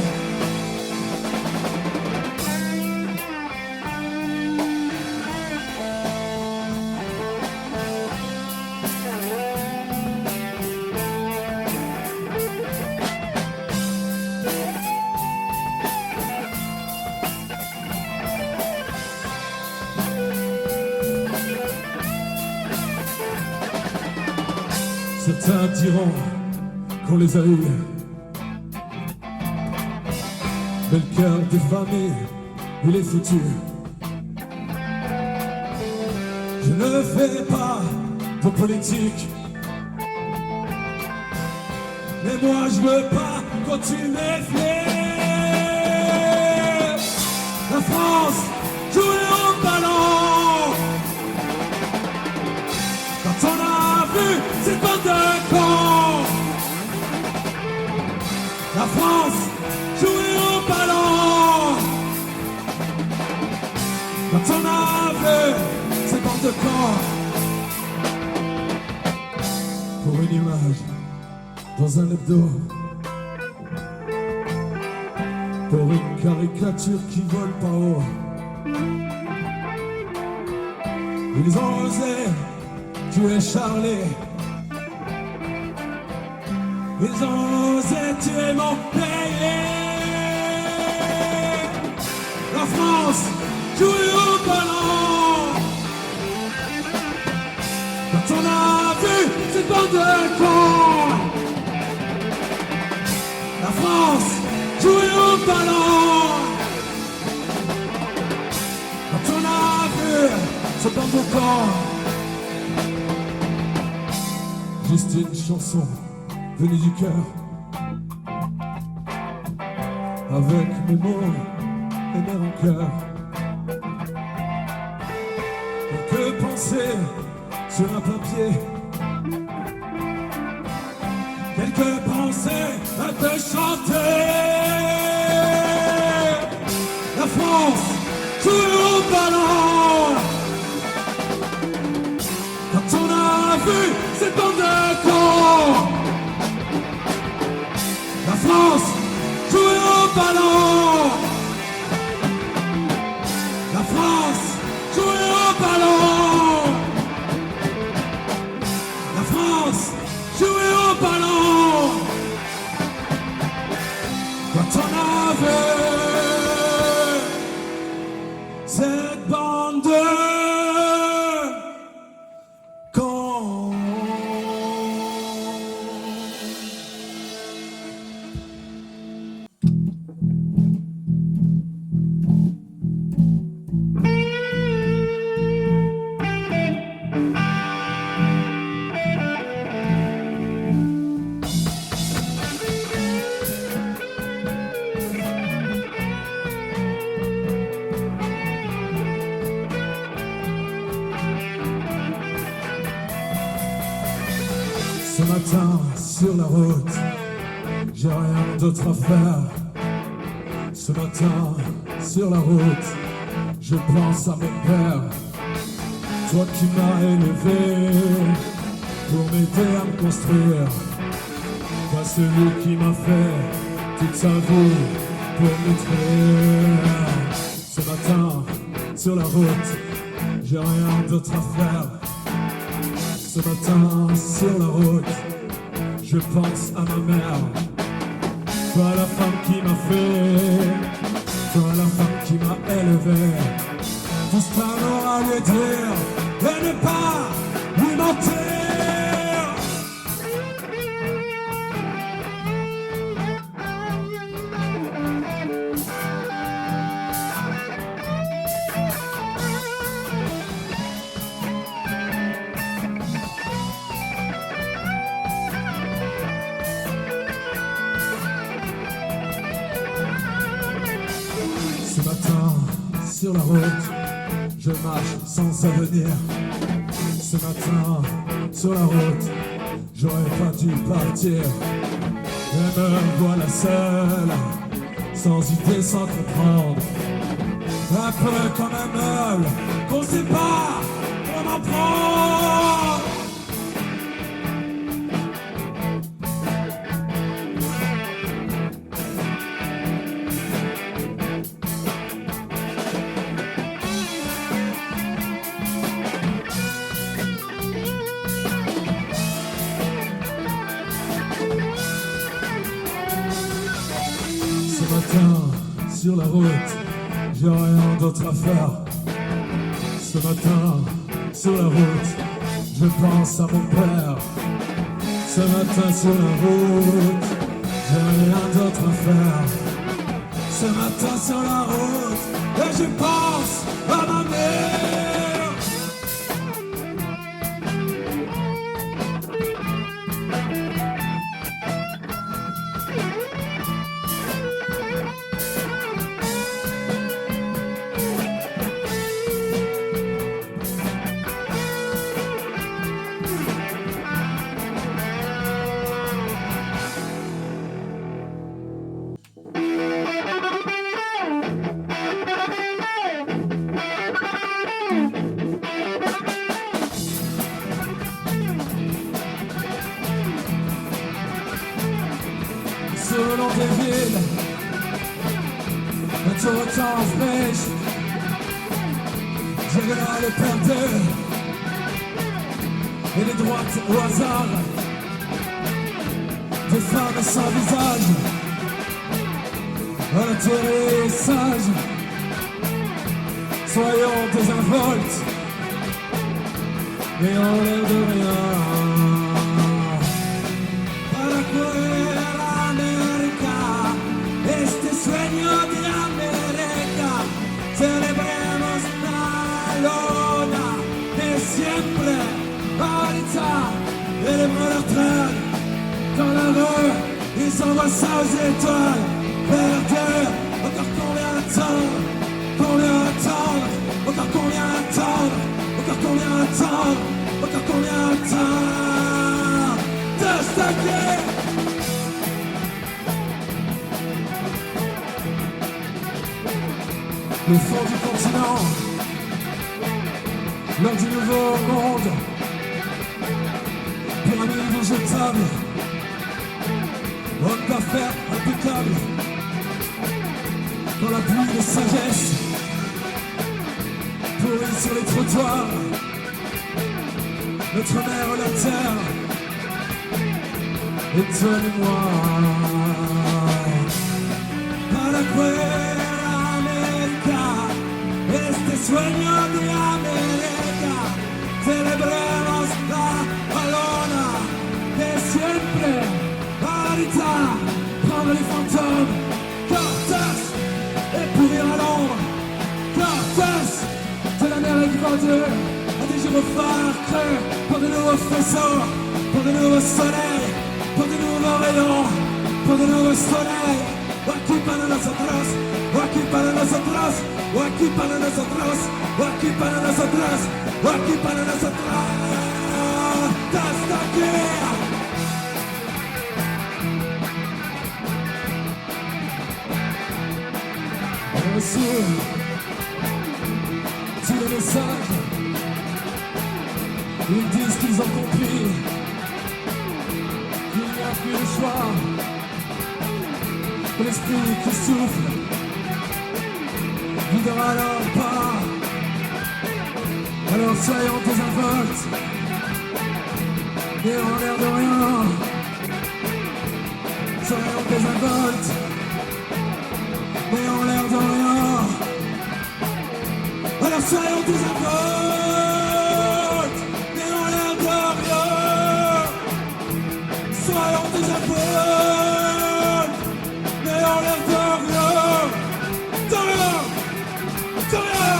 certains diront qu'on les a eus, mais le cœur des familles, il est foutu. Je ne fais pas de politique, mais moi je veux pas continuer fier. La France jouait au ballon. Quand on a vu cette bande de cons, Quand on a vu ces bandes de corps, pour une image dans un hebdo, pour une caricature qui vole pas haut, ils ont osé tuer Charlie, ils ont osé tuer mon pays. La France jouait au ballon. Quand on a vu cette bande de cons, la France jouait au ballon. Quand on a vu cette bande de cons, juste une chanson venue du cœur, avec mes mots et mes rancœurs. Que penser sur un papier, quelques pensées à te chanter. La France joue au ballon. Quand on a vu cette bande de cons, la France joue au ballon. La France joue au ballon. La France joue au ballon. Quand on a vu cette bande de cons. Ce matin, sur la route, j'ai rien d'autre à faire. Ce matin, sur la route, je pense à mon père. Toi qui m'as élevé pour m'aider à me construire. Toi celui qui m'a fait toute sa vie pour m'écrire. Ce matin, sur la route, j'ai rien d'autre à faire. Ce matin, sur la route, je pense à ma mère. Toi la femme qui m'a fait, toi la femme qui m'a élevé. Tout ce qu'on aura à lui dire et ne pas lui mentir. Ce matin, sur la route, je marche sans avenir. Ce matin, sur la route, j'aurais pas dû partir. Et me voilà seul, sans idée, sans comprendre. Un peu comme un meuble qu'on sait pas comment prendre. Ce matin, sur la route, j'ai rien d'autre à faire. Ce matin, sur la route, je pense à mon père. Ce matin, sur la route, j'ai rien d'autre à faire. Ce matin, sur la route, et je pense à ma mère. mais tout autant fraîche. J'ai regardé les perdus et les droites au hasard. Des femmes sans visage, à la télé sage. Soyons désinvoltes, mais en l'air de rien. Para fuera América, este sueño de América, celebremos la luna de siempre. Ahorita, élèvement leur train, dans la rue, ils envoient ça aux étoiles. Perdus, encore combien de temps? Combien attendre? Encore combien attendre? Encore combien attendre? Encore combien de temps? De stagner. Le fond du continent, l'heure du nouveau monde. Pyramide jetable, homme d'affaires impeccable. Dans la pluie de sagesse, pourrie sur les trottoirs, notre mère la terre, étonne-moi. Para fuera América, este sueño de América, celebremos la balona de siempre. Ahorita, prendre les fantômes, Cortés, et pourrir à l'ombre. Cortés, de l'Amérique vendue à des gyrophares creux, pour de nouveaux faisceaux, pour de nouveaux soleils, pour de nouveaux rayons, pour de nouveaux soleils. O aquí para nosotros, o aquí para nosotros, o aquí para nosotros, o aquí para nosotros, o aquí para nosotros. Hasta aquí. Reçu tous les messages, ils disent qu'ils ont compris qu'il n'y a plus de choix. L'esprit qui souffle guidera leur pas. Alors soyons désinvoltes et en l'air de rien. Soyons désinvoltes mais en l'air de rien. Alors soyons désinvoltes mais en l'air de rien. Soyons désinvoltes mais en l'air de rien. De rien. De rien.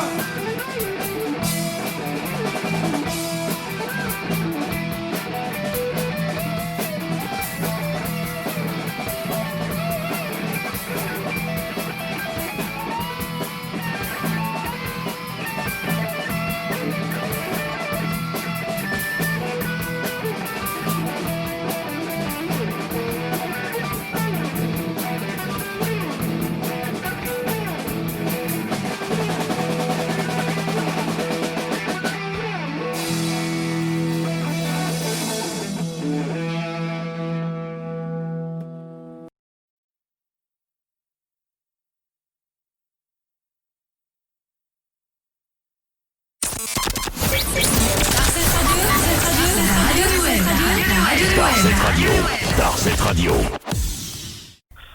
Darset Radio.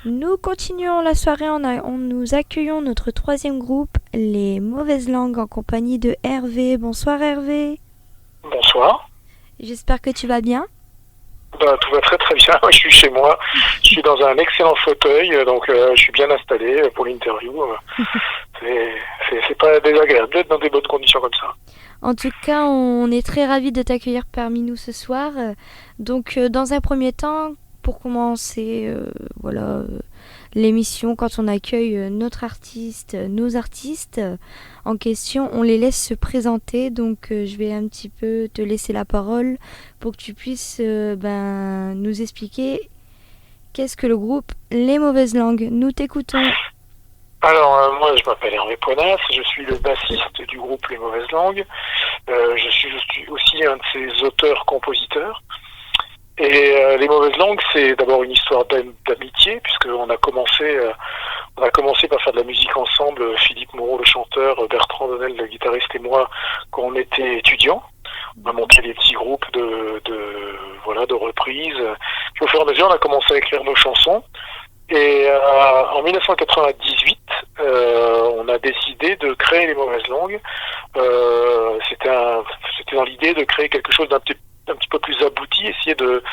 Nous continuons la soirée en nous accueillons notre troisième groupe, les Mauvaises Langues, en compagnie de Hervé. Bonsoir Hervé.
Bonsoir.
J'espère que tu vas bien.
Tout va très très bien, je suis chez moi, je suis dans un excellent fauteuil, donc je suis bien installé pour l'interview. C'est pas désagréable d'être dans des bonnes conditions comme ça.
En tout cas, on est très ravis de t'accueillir parmi nous ce soir. Donc, dans un premier temps, pour commencer l'émission, quand on accueille notre artiste, nos artistes en question, on les laisse se présenter. Donc, je vais un petit peu te laisser la parole pour que tu puisses nous expliquer qu'est-ce que le groupe Les Mauvaises Langues. Nous t'écoutons.
Alors, moi, je m'appelle Hervé Ponas, je suis le bassiste du groupe Les Mauvaises Langues. Je suis aussi un de ses auteurs-compositeurs. Et Les Mauvaises Langues, c'est d'abord une histoire d'amitié, puisqu'on a commencé On a commencé par faire de la musique ensemble, Philippe Moreau le chanteur, Bertrand Donnel le guitariste et moi, quand on était étudiants. On a monté des petits groupes de reprises. Puis au fur et à mesure, on a commencé à écrire nos chansons. Et en 1998, on a décidé de créer Les Mauvaises Langues. C'était dans l'idée de créer quelque chose d'un petit peu plus abouti, essayer de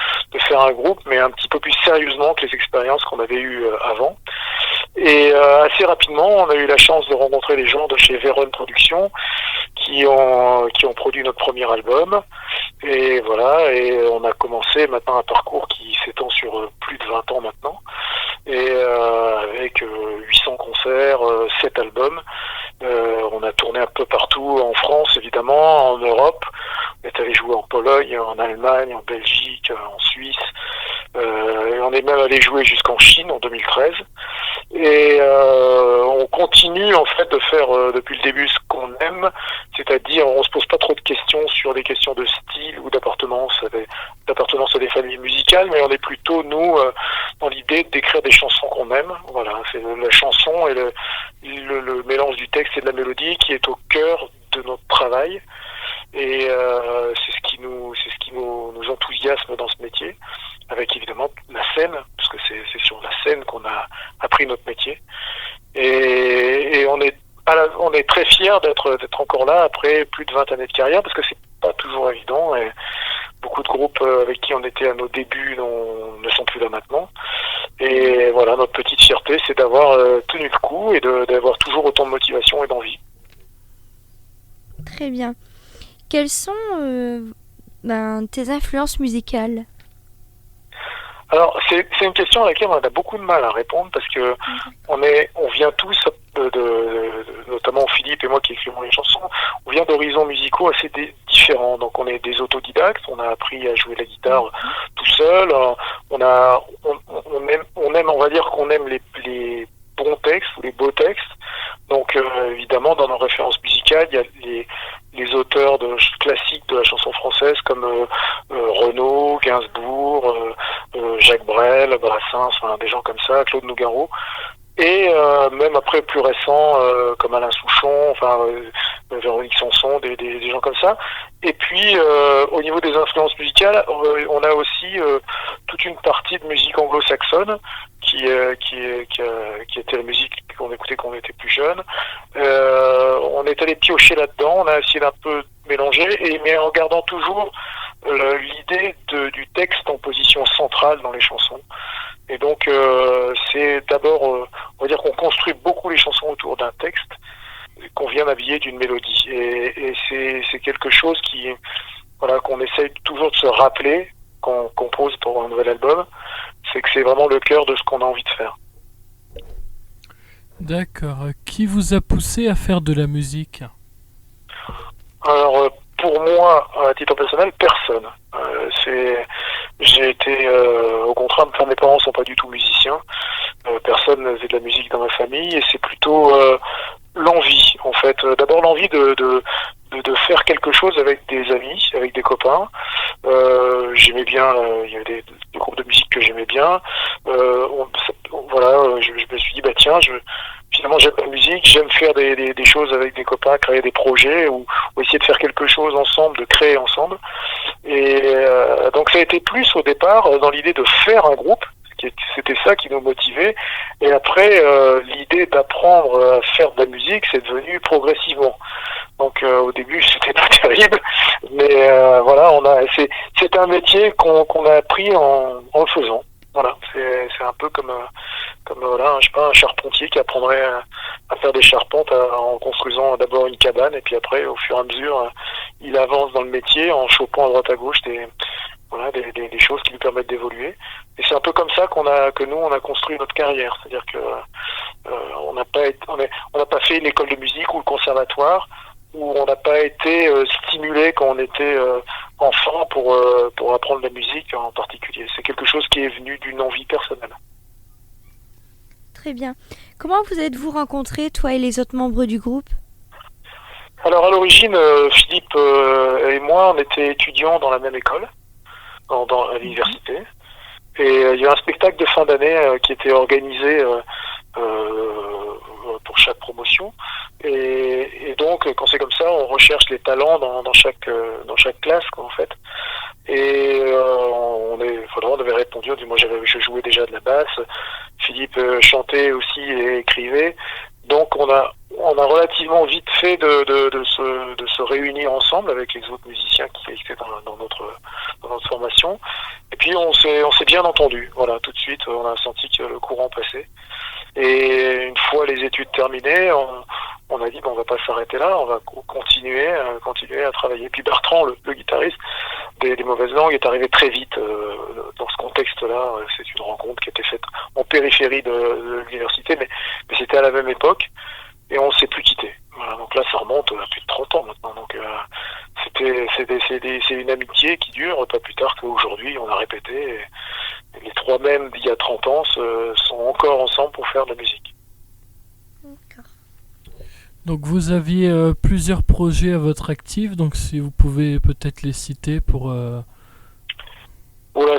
faire un groupe, mais un petit peu plus sérieusement que les expériences qu'on avait eues avant. Et assez rapidement, on a eu la chance de rencontrer les gens de chez Véron Productions qui ont produit notre premier album. Et voilà, et on a commencé maintenant un parcours qui s'étend sur plus de 20 ans maintenant. Et avec 800 concerts, 7 albums. On a tourné un peu partout en France, évidemment, en Europe. On est allé jouer en Pologne, en Allemagne, en Belgique, en Suisse. Et on est même allé jouer jusqu'en Chine en 2013. Et on continue en fait de faire depuis le début ce qu'on aime, c'est-à-dire on se pose pas trop de questions sur des questions de style ou d'appartenance à des familles musicales, mais on est plutôt nous dans l'idée d'écrire des chansons qu'on aime. Voilà, c'est la chanson et le mélange du texte et de la mélodie qui est au cœur de notre travail. Et c'est ce qui nous enthousiasme dans ce métier, avec évidemment la scène, parce que c'est sur la scène qu'on a appris notre métier. Et on est très fiers d'être encore là après plus de 20 années de carrière, parce que c'est pas toujours évident. Et beaucoup de groupes avec qui on était à nos débuts ne sont plus là maintenant. Et voilà, notre petite fierté, c'est d'avoir tenu le coup et d'avoir toujours autant de motivation et d'envie.
Très bien. Quelles sont tes influences musicales ?
Alors, c'est une question à laquelle on a beaucoup de mal à répondre parce que on vient tous, notamment Philippe et moi qui écrivons les chansons, on vient d'horizons musicaux assez différents. Donc, on est des autodidactes, on a appris à jouer la guitare tout seul. On aime, on va dire qu'on aime les bons textes ou les beaux textes. Donc, évidemment, dans nos références musicales, il y a les auteurs classiques de la chanson française comme Renaud, Gainsbourg, Jacques Brel, Brassens, enfin, des gens comme ça, Claude Nougaro. Et même après plus récents comme Alain Souchon, enfin Véronique Sanson, des gens comme ça. Et puis au niveau des influences musicales, on a aussi toute une partie de musique anglo-saxonne qui était la musique qu'on écoutait quand on était plus jeune. On est allé piocher là-dedans, on a essayé d'un peu mélanger, mais en gardant toujours l'idée du texte en position centrale dans les chansons. Et donc c'est d'abord, on va dire qu'on construit beaucoup les chansons autour d'un texte qu'on vient habiller d'une mélodie. Et c'est quelque chose qu'on essaye toujours de se rappeler quand on compose pour un nouvel album, c'est que c'est vraiment le cœur de ce qu'on a envie de faire.
D'accord. Qui vous a poussé à faire de la musique ?
Alors, pour moi, à titre personnel, personne. J'ai été au contraire, mes parents sont pas du tout musiciens. Personne ne faisait de la musique dans ma famille, et c'est plutôt l'envie, en fait. D'abord l'envie de faire quelque chose avec des amis, avec des copains. J'aimais bien, il y avait des groupes de musique que j'aimais bien. Je me suis dit, tiens, finalement j'aime la musique, j'aime faire des choses avec des copains, créer des projets ou essayer de faire quelque chose ensemble, de créer ensemble. Et donc ça a été plus au départ dans l'idée de faire un groupe. C'était ça qui nous motivait. Et après, l'idée d'apprendre à faire de la musique, c'est devenu progressivement. Donc au début, c'était pas terrible, mais c'est un métier qu'on a appris en le faisant. Voilà, c'est un peu comme je sais pas, un charpentier qui apprendrait à faire des charpentes en construisant d'abord une cabane, et puis après, au fur et à mesure, il avance dans le métier en chopant à droite à gauche des choses qui lui permettent d'évoluer. Et c'est un peu comme ça que nous on a construit notre carrière, c'est-à-dire que on n'a pas fait l'école de musique ou le conservatoire, où on n'a pas été stimulé quand on était enfant pour apprendre la musique en particulier. C'est quelque chose qui est venu d'une envie personnelle.
Très bien. Comment vous êtes-vous rencontrés, toi et les autres membres du groupe ?
Alors à l'origine, Philippe et moi, on était étudiants dans la même école, à l'université. Et il y a un spectacle de fin d'année qui était organisé pour chaque promotion. Et donc, quand c'est comme ça, on recherche les talents dans chaque classe, quoi, en fait. Et on avait répondu, moi je jouais déjà de la basse, Philippe chantait aussi et écrivait. Donc on a relativement vite fait de se réunir ensemble avec les autres musiciens qui étaient dans notre formation. Et puis on s'est bien entendu. Voilà, tout de suite on a senti que le courant passait. Et une fois les études terminées, on a dit on va pas s'arrêter là, on va continuer à travailler. Puis Bertrand, le guitariste des Mauvaises Langues, est arrivé très vite dans ce contexte-là. C'est une rencontre qui a été faite en périphérie de l'université, mais c'était à la même époque, et on s'est plus quitté. Voilà, donc là ça remonte à plus de 30 ans maintenant. Donc c'est une amitié qui dure, pas plus tard qu'aujourd'hui. On a répété, et les trois mêmes d'il y a 30 ans sont encore ensemble pour faire de la musique.
Donc vous aviez plusieurs projets à votre actif, donc si vous pouvez peut-être les citer pour...
Voilà,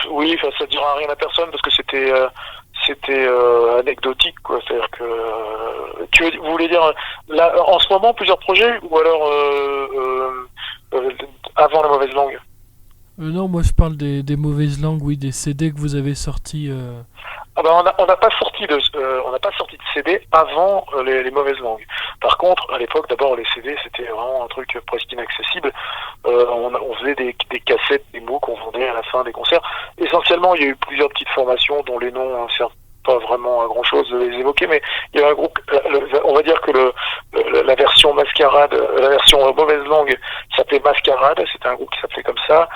oui, ça ne dira rien à personne parce que c'était anecdotique, quoi. C'est-à-dire que vous voulez dire là en ce moment plusieurs projets ou alors avant la Mauvaise Langue?
Non, moi je parle des Mauvaises Langues, oui, des CD que vous avez sortis.
Ah ben on n'a pas sorti de CD avant les Mauvaises Langues. Par contre, à l'époque, d'abord les CD c'était vraiment un truc presque inaccessible. On faisait des cassettes, des mots qu'on vendait à la fin des concerts. Essentiellement, il y a eu plusieurs petites formations dont les noms servent pas vraiment à grand chose de les évoquer, mais il y a un groupe, on va dire que la version Mascarade, la version Mauvaise Langue s'appelait Mascarade, c'était un groupe qui s'appelait comme ça.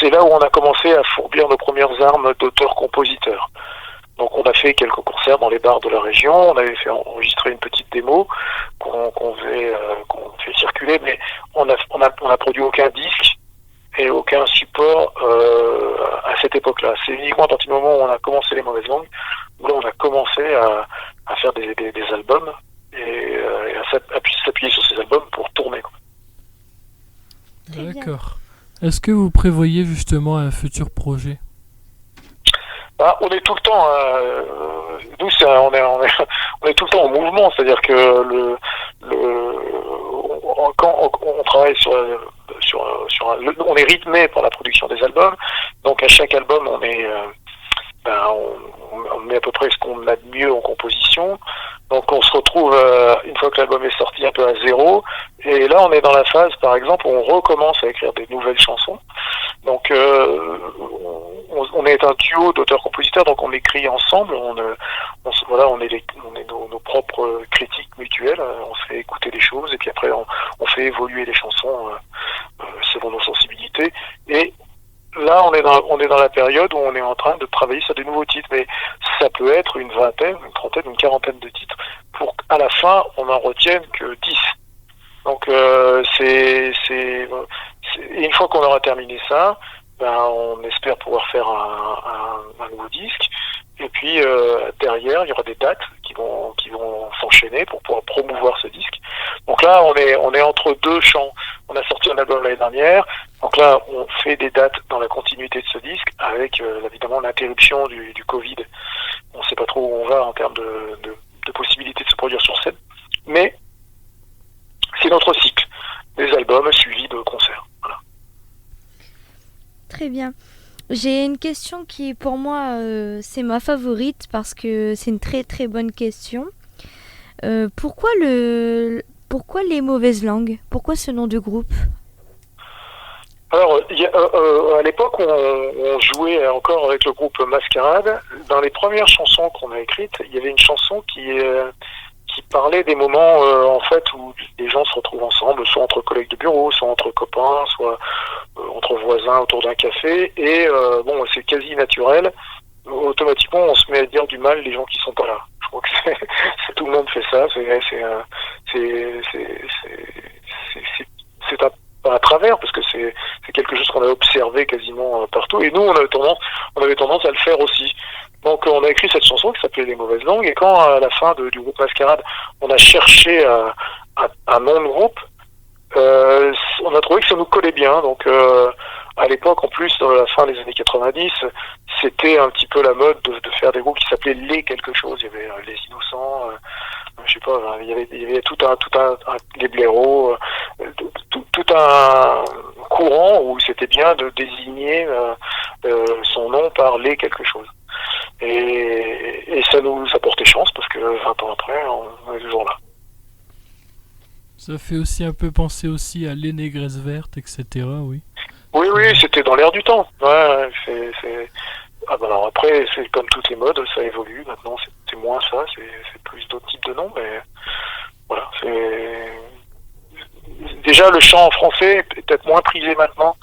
C'est là où on a commencé à fourbir nos premières armes d'auteur-compositeur. Donc on a fait quelques concerts dans les bars de la région, on avait fait enregistrer une petite démo qu'on fait circuler, mais on a produit aucun disque et aucun support à cette époque-là. C'est uniquement à partir du moment où on a commencé les Mauvaises Langues, où là on a commencé à faire des albums et à s'appuyer sur ces albums pour tourner, quoi.
D'accord. Est-ce que vous prévoyez justement un futur projet?
On est tout le temps, nous on est tout le temps en mouvement, c'est-à-dire que quand on travaille on est rythmé par la production des albums, donc à chaque album on met à peu près ce qu'on a de mieux en composition. Donc on se retrouve, une fois que l'album est sorti, un peu à zéro. Et là on est dans la phase, par exemple, où on recommence à écrire des nouvelles chansons. Donc on est un duo d'auteurs-compositeurs, donc on écrit ensemble. On est nos propres critiques mutuelles. On se fait écouter des choses et puis après on fait évoluer les chansons selon nos sensibilités. Et là, on est dans la période où on est en train de travailler sur des nouveaux titres, mais ça peut être une vingtaine, une trentaine, une quarantaine de titres, pour qu'à la fin, on n'en retienne que 10. Donc, une fois qu'on aura terminé ça, on espère pouvoir faire un nouveau disque. Et puis, derrière, il y aura des dates qui vont s'enchaîner pour pouvoir promouvoir ce disque. Donc là, on est entre deux champs. On a sorti un album l'année dernière. Donc là, on fait des dates dans la continuité de ce disque avec, évidemment, l'interruption du Covid. On ne sait pas trop où on va en termes de possibilités de se produire sur scène. Mais c'est notre cycle. Des albums suivis de concerts. Voilà.
Très bien. J'ai une question qui, pour moi, c'est ma favorite parce que c'est une très très bonne question. Pourquoi les Mauvaises Langues? Pourquoi ce nom de groupe?
Alors, à l'époque, on jouait encore avec le groupe Mascarade. Dans les premières chansons qu'on a écrites, il y avait une chanson qui parlait des moments en fait où les gens se retrouvent ensemble, soit entre collègues de bureau, soit entre copains, soit entre voisins autour d'un café. Et c'est quasi naturel. Automatiquement, on se met à dire du mal les gens qui sont pas là. Je crois que c'est tout le monde fait ça. C'est pas à travers parce que c'est quelque chose qu'on a observé quasiment partout. Et nous, on avait tendance à le faire aussi. Donc, on a écrit cette chanson qui s'appelait Les Mauvaises Langues. Et quand, à la fin du groupe Mascarade, on a cherché un nom de groupe, on a trouvé que ça nous collait bien. Donc, à l'époque, en plus, dans la fin des années 90, c'était un petit peu la mode de faire des groupes qui s'appelaient les quelque chose. Il y avait les Innocents, je sais pas, il y avait tout un les blaireaux, tout un courant où c'était bien de désigner son nom par les quelque chose. Et ça nous a porté chance parce que 20 ans après, on est toujours là.
Ça fait aussi un peu penser aussi à Les Négresses Vertes, etc. Oui.
Oui, c'était dans l'air du temps. Ouais, Ah ben alors après, c'est comme toutes les modes, ça évolue. Maintenant, c'est moins ça, c'est plus d'autres types de noms, mais voilà. Déjà, le chant en français est peut-être moins prisé maintenant.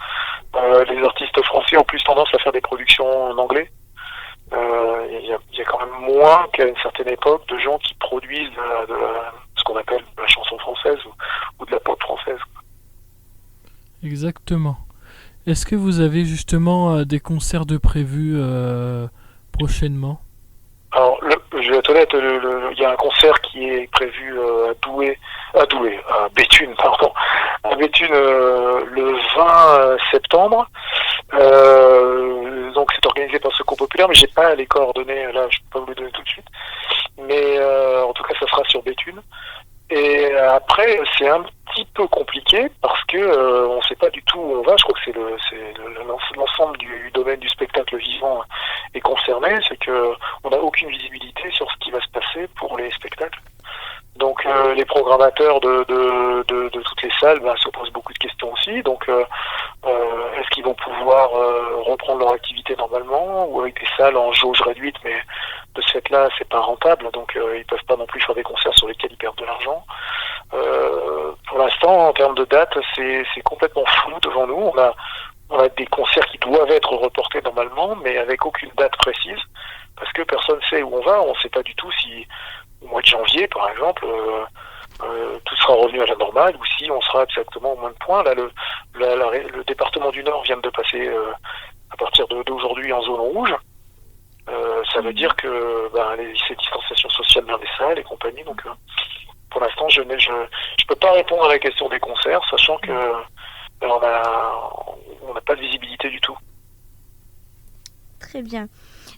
Les artistes français ont plus tendance à faire des productions en anglais. Il y a quand même moins qu'à une certaine époque de gens qui produisent ce qu'on appelle de la chanson française ou de la pop française.
Exactement. Est-ce que vous avez justement des concerts de prévus prochainement?
Alors, je vais être honnête, il y a un concert qui est prévu à Béthune, pardon, à Béthune le 20 septembre. Donc c'est organisé par Secours Populaire, mais j'ai pas les coordonnées là, je peux pas vous les donner tout de suite. Mais en tout cas, ça sera sur Béthune. Et après, c'est un petit peu compliqué parce que on sait pas du tout où on va. Je crois que l'ensemble du domaine du spectacle vivant est concerné. C'est que on n'a aucune visibilité sur ce qui va se passer pour les spectacles. Donc les programmateurs de toutes les salles se posent beaucoup de questions aussi. Donc est-ce qu'ils vont pouvoir reprendre leur activité normalement ou avec des salles en jauge réduite, mais de ce fait-là c'est pas rentable, donc ils peuvent pas non plus faire des concerts sur lesquels ils perdent de l'argent. Pour l'instant, en termes de date, c'est complètement flou devant nous. On a des concerts qui doivent être reportés normalement, mais avec aucune date précise, parce que personne sait où on va. On sait pas du tout si au mois de janvier, par exemple, tout sera revenu à la normale, ou si on sera exactement au moins de points. Là, le département du Nord vient de passer à partir d'aujourd'hui en zone rouge. Ça veut dire que ces distanciations sociales dans les salles et compagnie. Donc, pour l'instant, je peux pas répondre à la question des concerts, sachant que on n'a pas de visibilité du tout.
Très bien.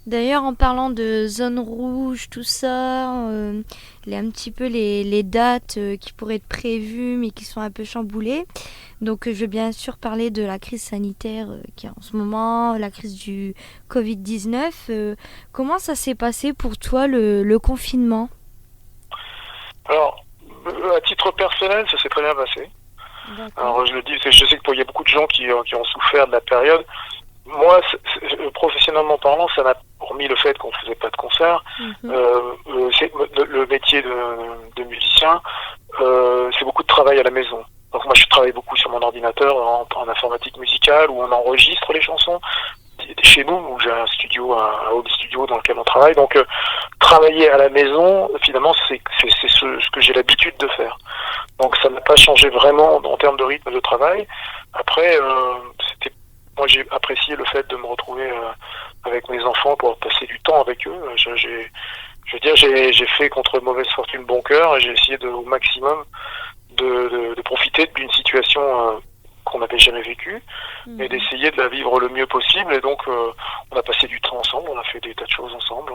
D'ailleurs, en parlant de zone rouge, tout ça, un petit peu les dates qui pourraient être prévues mais qui sont un peu chamboulées. Donc, je vais bien sûr parler de la crise sanitaire qui est en ce moment, la crise du Covid-19. Comment ça s'est passé pour toi, le confinement?
Alors, à titre personnel, ça s'est très bien passé. Alors, je le dis, je sais qu'il y a beaucoup de gens qui ont souffert de la période. Moi, professionnellement parlant, ça n'a, hormis le fait qu'on ne faisait pas de concert, le métier de musicien, c'est beaucoup de travail à la maison. Donc moi, je travaille beaucoup sur mon ordinateur en informatique musicale, où on enregistre les chansons. Chez nous, où j'ai un studio, un home studio dans lequel on travaille. Donc, travailler à la maison, finalement, c'est ce que j'ai l'habitude de faire. Donc, ça n'a pas changé vraiment en termes de rythme de travail. Après, moi, j'ai apprécié le fait de me retrouver avec mes enfants pour passer du temps avec eux. J'ai fait contre mauvaise fortune bon cœur et j'ai essayé au maximum de profiter d'une situation qu'on n'avait jamais vécue et d'essayer de la vivre le mieux possible. Et donc, on a passé du temps ensemble, on a fait des tas de choses ensemble.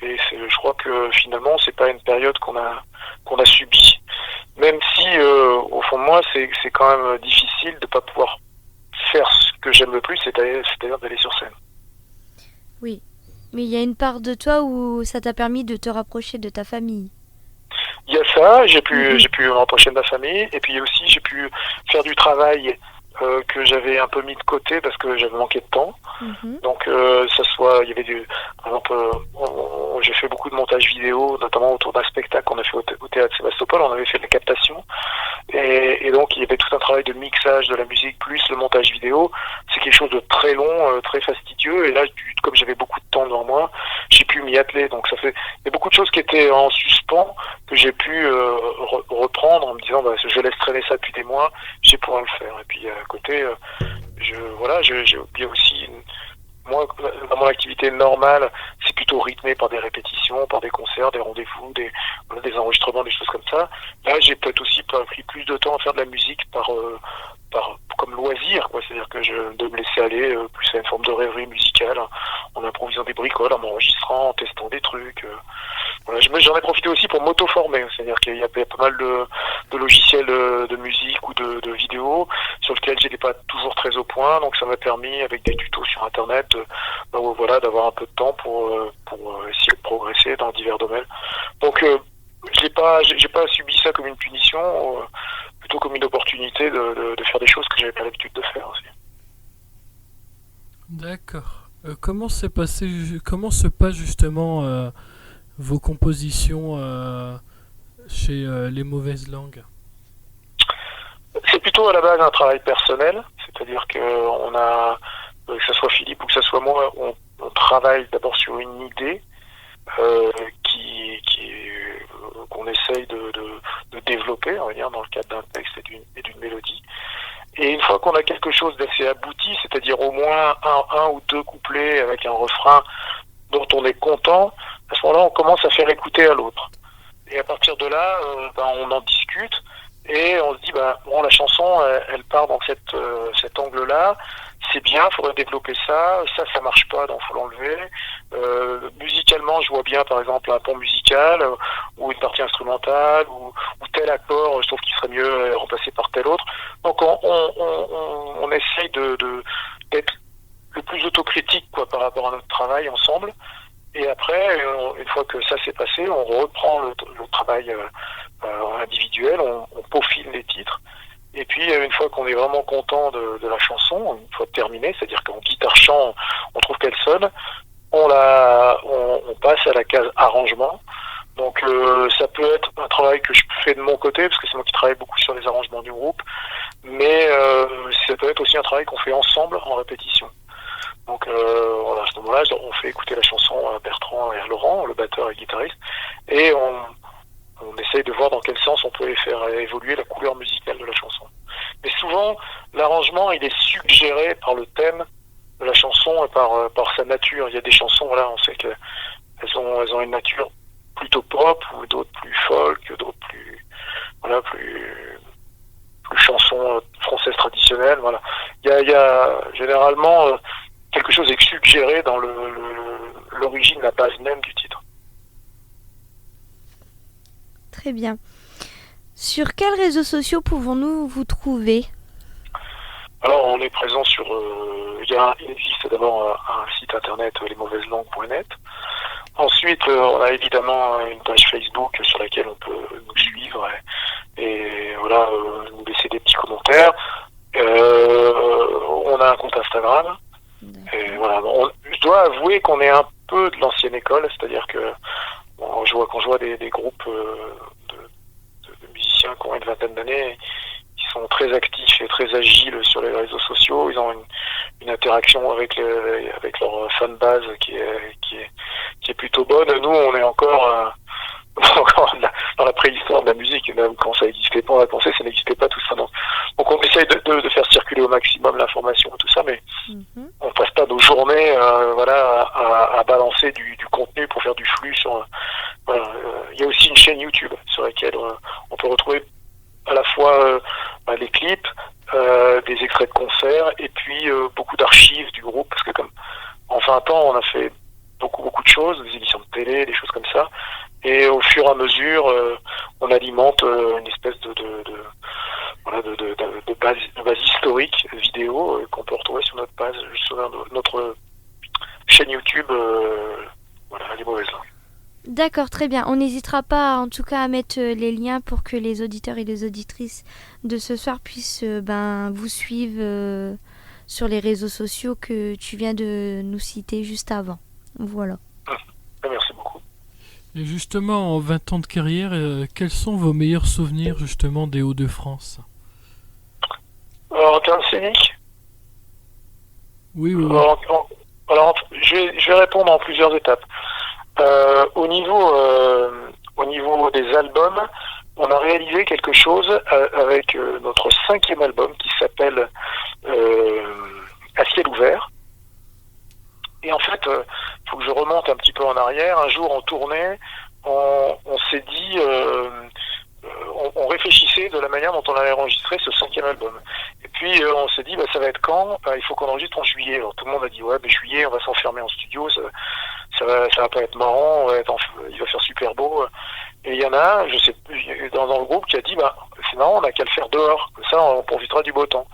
Et je crois que finalement, c'est pas une période qu'on a subie. Même si, au fond de moi, c'est quand même difficile de pas pouvoir faire ce que j'aime le plus, c'est-à-dire d'aller sur scène.
Oui, mais il y a une part de toi où ça t'a permis de te rapprocher de ta famille.
Il y a ça, j'ai pu me rapprocher de ma famille, et puis aussi j'ai pu faire du travail que j'avais un peu mis de côté parce que j'avais manqué de temps. Donc il y avait par exemple, j'ai fait beaucoup de montage vidéo, notamment autour d'un spectacle qu'on a fait au théâtre Sébastopol. On avait fait de la captation, et donc il y avait tout un travail de mixage de la musique plus le montage vidéo. C'est quelque chose de très long, très fastidieux, et là, comme j'avais beaucoup de temps devant moi, j'ai pu m'y atteler. Donc il y a beaucoup de choses qui étaient en suspens que j'ai pu reprendre en me disant je laisse traîner ça depuis des mois, j'ai pouvoir le faire. Et puis à côté, j'ai oublié aussi moi, dans mon activité normale, c'est plutôt rythmé par des répétitions, par des concerts, des rendez-vous, des enregistrements, des choses comme ça. Là, j'ai peut-être aussi pris plus de temps à faire de la musique comme loisir, quoi. C'est-à-dire de me laisser aller plus à une forme de rêverie musicale, hein, en improvisant des bricoles, en m'enregistrant, en testant des trucs. Voilà, j'en ai profité aussi pour m'auto-former, c'est-à-dire qu'il y a pas mal de logiciels de musique ou de vidéos sur lesquels j'étais pas toujours très au point, donc ça m'a permis, avec des tutos sur Internet, d'avoir un peu de temps pour essayer de progresser dans divers domaines. Donc, j'ai pas subi ça comme une punition, plutôt comme une opportunité de faire des choses que j'avais pas l'habitude de faire aussi.
D'accord. Comment se passe justement vos compositions chez Les Mauvaises Langues?
C'est plutôt à la base un travail personnel, c'est-à-dire que ce soit Philippe ou que ce soit moi, on travaille d'abord sur une idée qu'on essaye de développer, on va dire, dans le cadre d'un texte et d'une mélodie. Et une fois qu'on a quelque chose d'assez abouti, c'est-à-dire au moins un ou deux couplets avec un refrain dont on est content, à ce moment-là, on commence à faire écouter à l'autre. Et à partir de là, on en discute et on se dit, la chanson, elle part dans cet angle-là. C'est bien, il faudrait développer ça marche pas, donc faut l'enlever. Musicalement, je vois bien par exemple un pont musical ou une partie instrumentale ou tel accord, je trouve qu'il serait mieux remplacé par tel autre. Donc on essaye d'être le plus autocritique par rapport à notre travail ensemble. Et après, une fois que ça s'est passé, on reprend le travail individuel, on peaufine les titres. Et puis, une fois qu'on est vraiment content de la chanson, une fois terminée, c'est-à-dire qu'en guitare-chant, on trouve qu'elle sonne, on passe à la case arrangement. Donc, ça peut être un travail que je fais de mon côté, parce que c'est moi qui travaille beaucoup sur les arrangements du groupe, mais ça peut être aussi un travail qu'on fait ensemble en répétition. Donc, à ce moment-là, on fait écouter la chanson à Bertrand et à Laurent, le batteur et le guitariste, et on essaye de voir dans quel sens on peut faire évoluer la couleur musicale de la chanson. Mais souvent, l'arrangement, il est suggéré par le thème de la chanson et par sa nature. Il y a des chansons, on sait qu'elles ont une nature plutôt pop, ou d'autres plus folk, d'autres plus chansons françaises traditionnelles. Voilà. Il y a généralement quelque chose est suggéré dans l'origine, la base même du titre.
Très bien. Sur quels réseaux sociaux pouvons-nous vous trouver?
Alors, on est présent sur... il existe d'abord un site internet, lesmauvaiselangues.net. Ensuite, on a évidemment une page Facebook sur laquelle on peut nous suivre et nous laisser des petits commentaires. On a un compte Instagram. Et voilà. Je dois avouer qu'on est un peu de l'ancienne école, c'est-à-dire que quand je vois des groupes de musiciens qui ont une vingtaine d'années, ils sont très actifs et très agiles sur les réseaux sociaux. Ils ont une interaction avec leur fanbase qui est plutôt bonne. Nous, on est encore dans la préhistoire de la musique, même quand ça n'existait pas, on a pensé que ça n'existait pas tout ça. Donc on essaye de faire circuler au maximum l'information et tout ça, mais on passe pas nos journées à balancer du contenu pour faire du flux il y a aussi une chaîne YouTube sur laquelle on peut retrouver à la fois les clips, des extraits de concerts et puis beaucoup d'archives du groupe, parce que comme en 20 ans on a fait beaucoup de choses, des émissions de télé, des choses comme ça, et au fur et à mesure on alimente une espèce de base historique vidéo qu'on peut retrouver sur notre chaîne YouTube, Les Mauvaises Langues.
D'accord, très bien. On n'hésitera pas en tout cas à mettre les liens pour que les auditeurs et les auditrices de ce soir puissent vous suivre sur les réseaux sociaux que tu viens de nous citer juste avant. Voilà.
Merci beaucoup.
Et justement, en 20 ans de carrière, quels sont vos meilleurs souvenirs justement des Hauts-de-France?
En termes scéniques?
Oui.
Alors, je vais répondre en plusieurs étapes. Au niveau des albums, on a réalisé quelque chose avec notre 5e album qui s'appelle À ciel ouvert. Et en fait, il faut que je remonte un petit peu en arrière. Un jour, en tournée, on s'est dit, on réfléchissait de la manière dont on allait enregistrer ce 5e album. Et puis, on s'est dit, ça va être quand? Il faut qu'on enregistre en juillet. Alors, tout le monde a dit, ouais, mais juillet, on va s'enfermer en studio, ça va pas être marrant, il va faire super beau. Et il y en a un, je sais plus, dans le groupe qui a dit, c'est marrant, on n'a qu'à le faire dehors, comme ça on profitera du beau temps.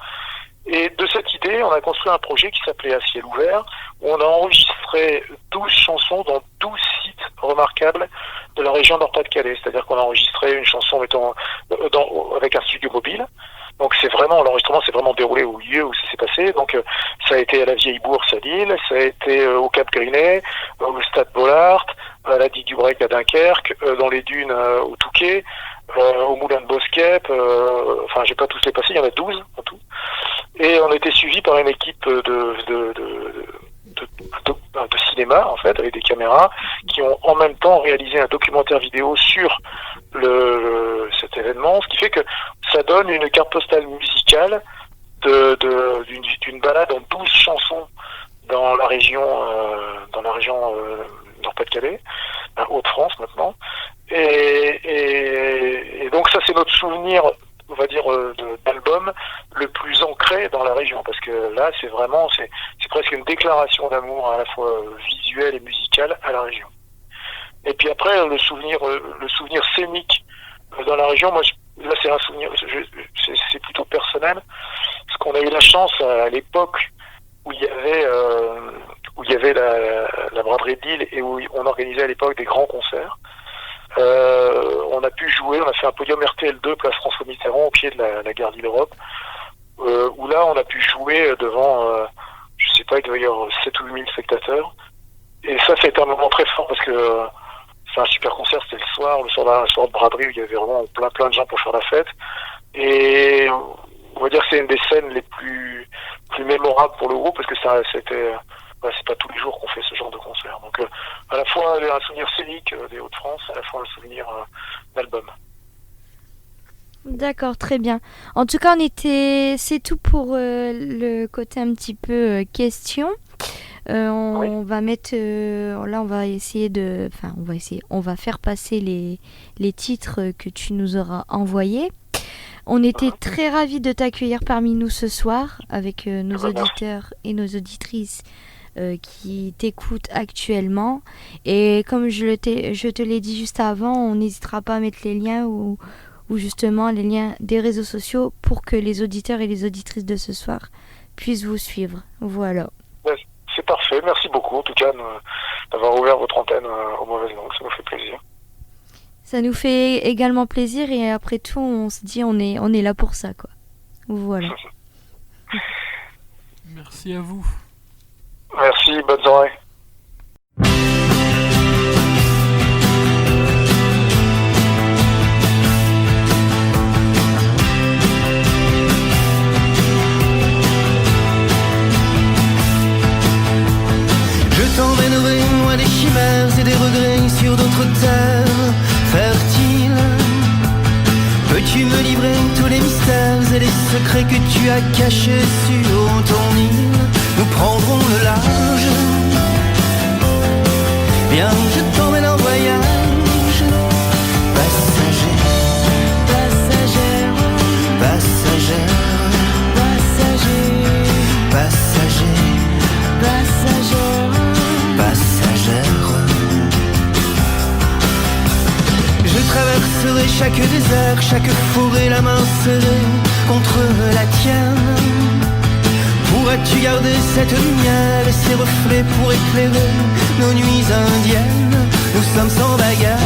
Et de cette idée, on a construit un projet qui s'appelait À ciel ouvert, où on a enregistré 12 chansons dans 12 sites remarquables de la région Nord-Pas-de-Calais. C'est-à-dire qu'on a enregistré une chanson avec un studio mobile. Donc l'enregistrement s'est vraiment déroulé au lieu où ça s'est passé. Donc ça a été à la Vieille Bourse à Lille, ça a été au Cap Grinet, au Stade Bollaert, à la Digue du Brec à Dunkerque, dans les dunes au Touquet, au Moulin de Bosquep, j'ai pas tous les passés, il y en a 12 en tout. Et on a été suivi par une équipe de cinéma, en fait, avec des caméras, qui ont en même temps réalisé un documentaire vidéo sur cet événement, ce qui fait que ça donne une carte postale musicale d'une balade en 12 chansons dans la région Nord-Pas-de-Calais, Hauts-de-France maintenant. Et donc ça, c'est notre souvenir, on va dire, d'album le plus ancré dans la région, parce que là, c'est presque une déclaration d'amour à la fois visuelle et musicale à la région. Et puis après, le souvenir scénique dans la région, moi, là, c'est un souvenir, c'est plutôt personnel, parce qu'on a eu la chance à l'époque où il y avait la braderie de Lille et où on organisait à l'époque des grands concerts. On a pu jouer, on a fait un podium RTL2 place François Mitterrand au pied de la gare d'Île-Europe, où là on a pu jouer devant, je sais pas, il devait y avoir 7 ou 8 000 spectateurs. Et ça a été un moment très fort parce que c'est un super concert, c'était le soir de braderie où il y avait vraiment plein de gens pour faire la fête. Et on va dire que c'est une des scènes les plus mémorables pour le groupe parce que c'est pas tous les jours qu'on fait ce genre de concert. Donc à la fois un souvenir scénique des Hauts-de-France, à la fois un souvenir d'album.
D'accord, très bien. En tout cas, c'est tout pour le côté un petit peu question. On va mettre là, on va faire passer les titres que tu nous auras envoyés. On était très ravis de t'accueillir parmi nous ce soir avec nos auditeurs et nos auditrices qui t'écoutent actuellement. Et comme je te l'ai dit juste avant, on n'hésitera pas à mettre les liens ou justement les liens des réseaux sociaux pour que les auditeurs et les auditrices de ce soir puissent vous suivre. Voilà.
C'est parfait, merci beaucoup en tout cas d'avoir ouvert votre antenne aux mauvaises langues, ça nous fait plaisir.
Ça nous fait également plaisir et après tout on se dit on est là pour ça quoi. Voilà.
Merci à vous.
Merci, bonne soirée.
Je t'emmènerai loin des chimères et des regrets sur d'autres terres fertiles. Peux-tu me livrer tous les mystères et les secrets que tu as cachés sur ton île? Nous prendrons le large. Viens, je t'emmène en voyage. Passager, passagère, passagère, passager, passager, passagère, passagère. Je traverserai chaque désert, chaque forêt, la main serrée contre la tienne. Pourras-tu garder cette lumière et ces reflets pour éclairer nos nuits indiennes? Nous sommes sans bagages,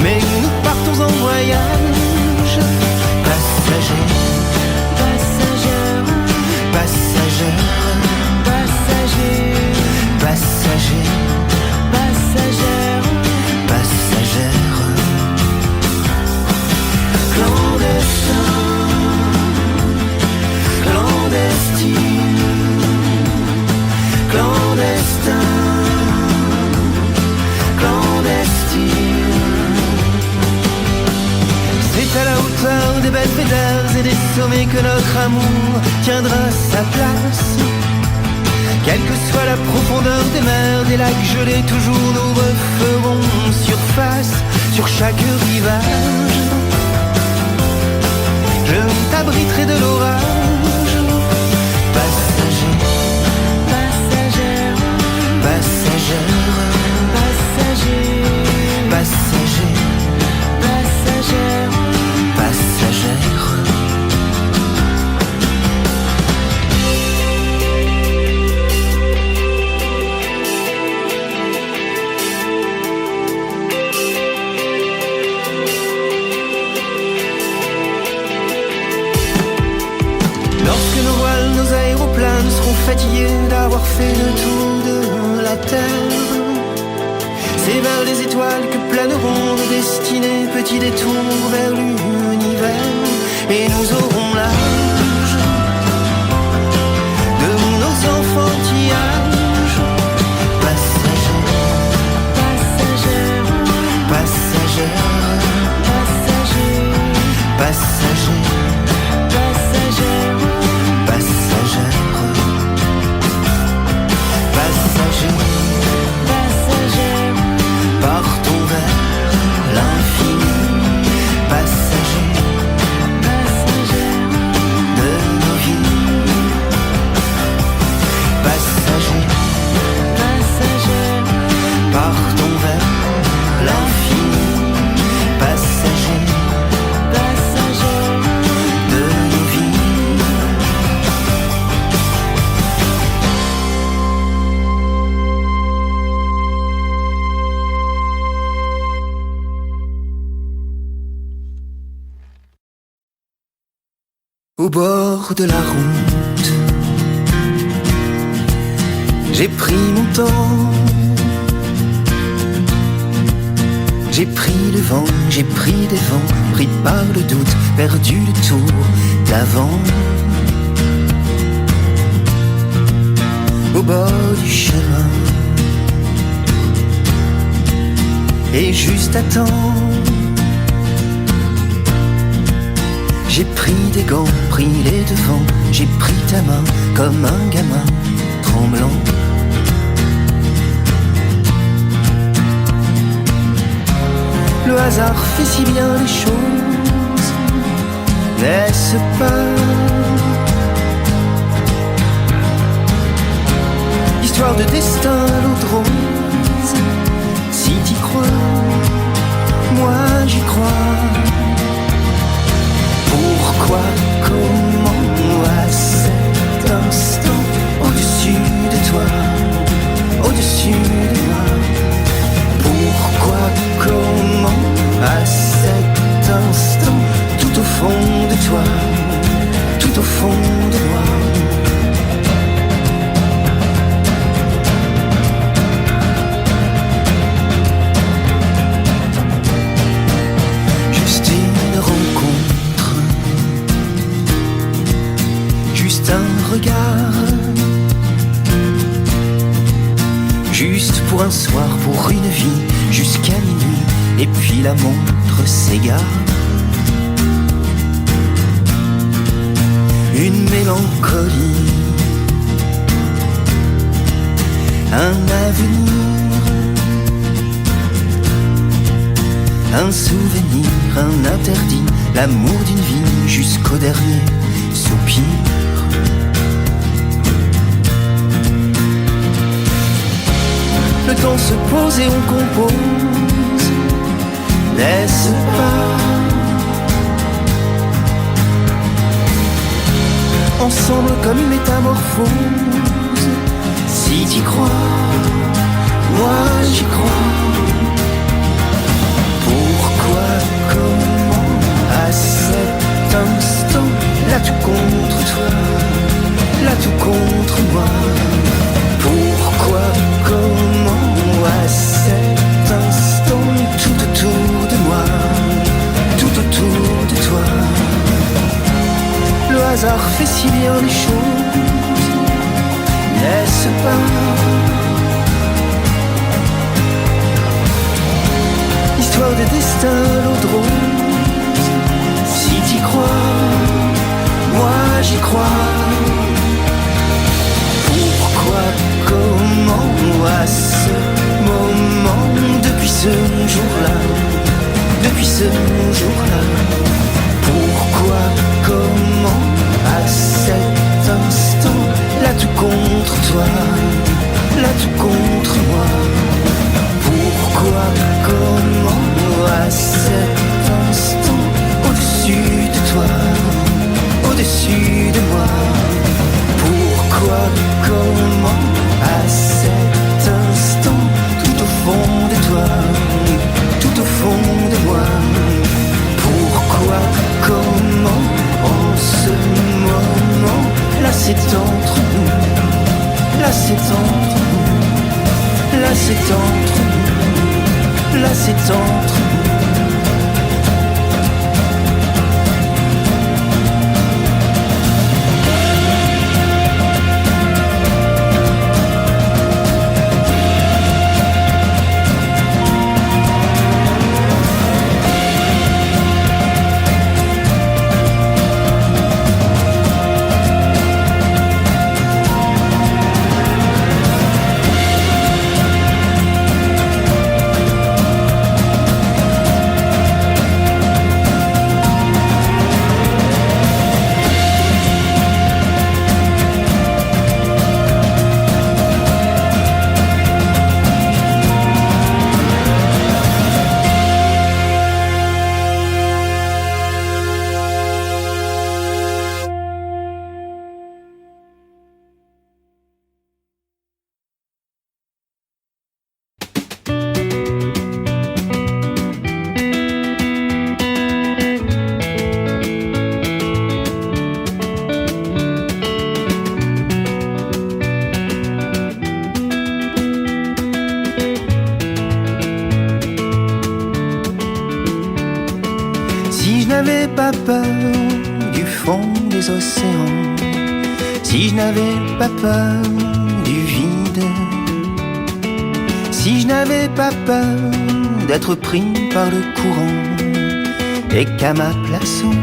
mais nous partons en voyage. Passagers, passagères, passagères, passagers, passagers, passagères, passagères. Clandestin, clandestine, clandestin, clandestine. C'est à la hauteur des belvédères et des sommets que notre amour tiendra sa place. Quelle que soit la profondeur des mers, des lacs gelés, toujours nous referons surface sur chaque rivage. Je t'abriterai de l'orage. Passager, passagère, passagère, passager, passager, passagère, passagère. Nos aéroplanes seront fatigués d'avoir fait le tour de la Terre. C'est vers les étoiles que planeront nos destinées, petits détours vers l'univers. Et nous aurons l'âge de nos enfantillages. Passagers, passagères, passagères, passagers, passagers, passagères. Passagers, partons vers l'infini. Passagers, passagères de nos vies. Passagers, passagères, partons vers l'infini. Passagers, passagères de nos vies. Au bord de la route, j'ai pris mon temps. J'ai pris le vent, j'ai pris des vents, pris par le doute, perdu le tour d'avant. Au bord du chemin, et juste à temps, j'ai pris des gants, pris les devants, j'ai pris ta main comme un gamin tremblant. Le hasard fait si bien les choses, n'est-ce pas? Histoire de destin, l'eau de rose, si t'y crois, moi j'y crois. Pourquoi, comment, à cet instant, au-dessus de toi, au-dessus de moi? Pourquoi, comment, à cet instant, tout au fond de toi, tout au fond de moi? Juste une rencontre, juste un regard, juste pour un soir, pour une vie, jusqu'à minuit, et puis la montre s'égare. Une mélancolie, un avenir, un souvenir, un interdit, l'amour d'une vie jusqu'au dernier soupir. Le temps se pose et on compose, n'est-ce pas? Ensemble comme une métamorphose, si t'y crois, moi j'y crois. Pourquoi, comment, à cet instant, là tout contre toi, là tout contre moi? Pourquoi, comment, à cet instant, tout autour de moi, tout autour de toi? Le hasard fait si bien les choses, n'est-ce pas? Histoire de destin, l'eau de rose, si t'y crois, moi j'y crois. Pourquoi, depuis ce jour-là. Pourquoi, comment, à cet instant, là tout contre toi, là tout contre moi. Pourquoi, comment, à cet instant, au-dessus de toi, au-dessus de moi. Pourquoi, comment, à cet instant, tout au fond de toi, tout au fond de moi. Pourquoi, comment, en ce moment, là c'est entre nous, là c'est entre nous, là c'est entre nous, là c'est entre nous. Pas peur du fond des océans, si je n'avais pas peur du vide, si je n'avais pas peur d'être pris par le courant et qu'à ma place on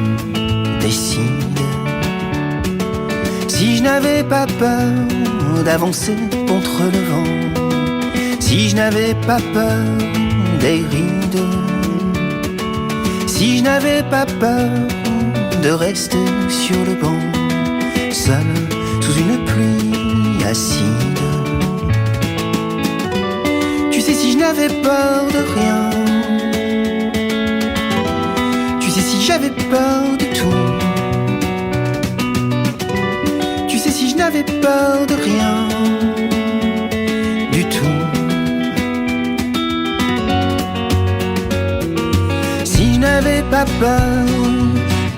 décide, si je n'avais pas peur d'avancer contre le vent, si je n'avais pas peur des rides, si je n'avais pas peur de rester sur le banc, seul sous une pluie acide. Tu sais, si je n'avais peur de rien, tu sais, si j'avais peur de tout, tu sais, si je n'avais peur de rien du tout. Si je n'avais pas peur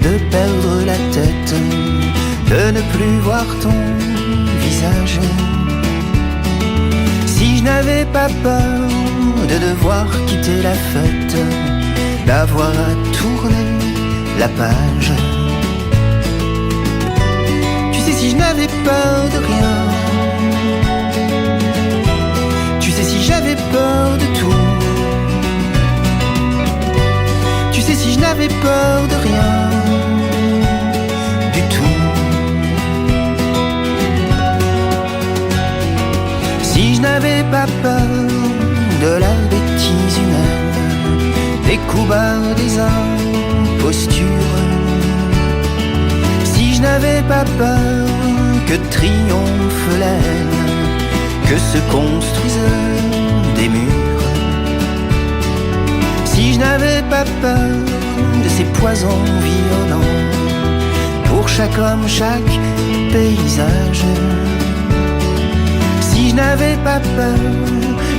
de perdre la tête, de ne plus voir ton visage, si je n'avais pas peur de devoir quitter la fête, d'avoir à tourner la page, tu sais, si je n'avais peur de rien, tu sais, si j'avais peur de tout, tu sais, si je n'avais peur de rien du tout. Si je n'avais pas peur de la bêtise humaine, des coups bas, des impostures, si je n'avais pas peur que triomphe la haine, que se construisent des murs, si je n'avais pas peur de ces poisons violents, pour chaque homme, chaque paysage, si je n'avais pas peur,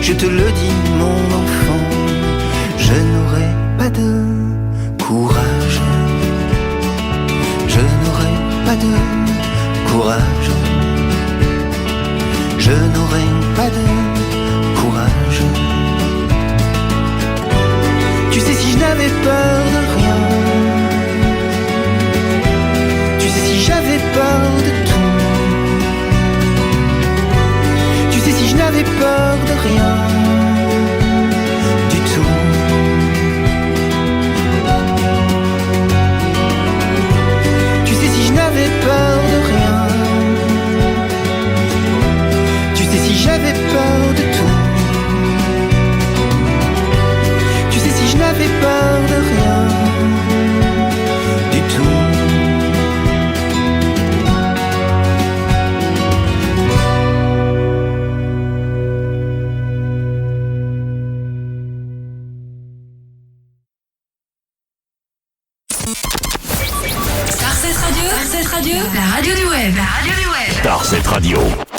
je te le dis mon enfant, je n'aurais pas de courage, je n'aurais pas de courage, je n'aurais pas de courage. Tu sais, si je n'avais peur de rien, tu sais, si j'avais peur de tout, tu sais, si je n'avais peur de rien du tout. Tu sais, si je n'avais peur de rien, tu sais, si j'avais peur de tout, tu sais, si je n'avais peur de
Star 7 Radio, la radio du web.
Star 7 Radio.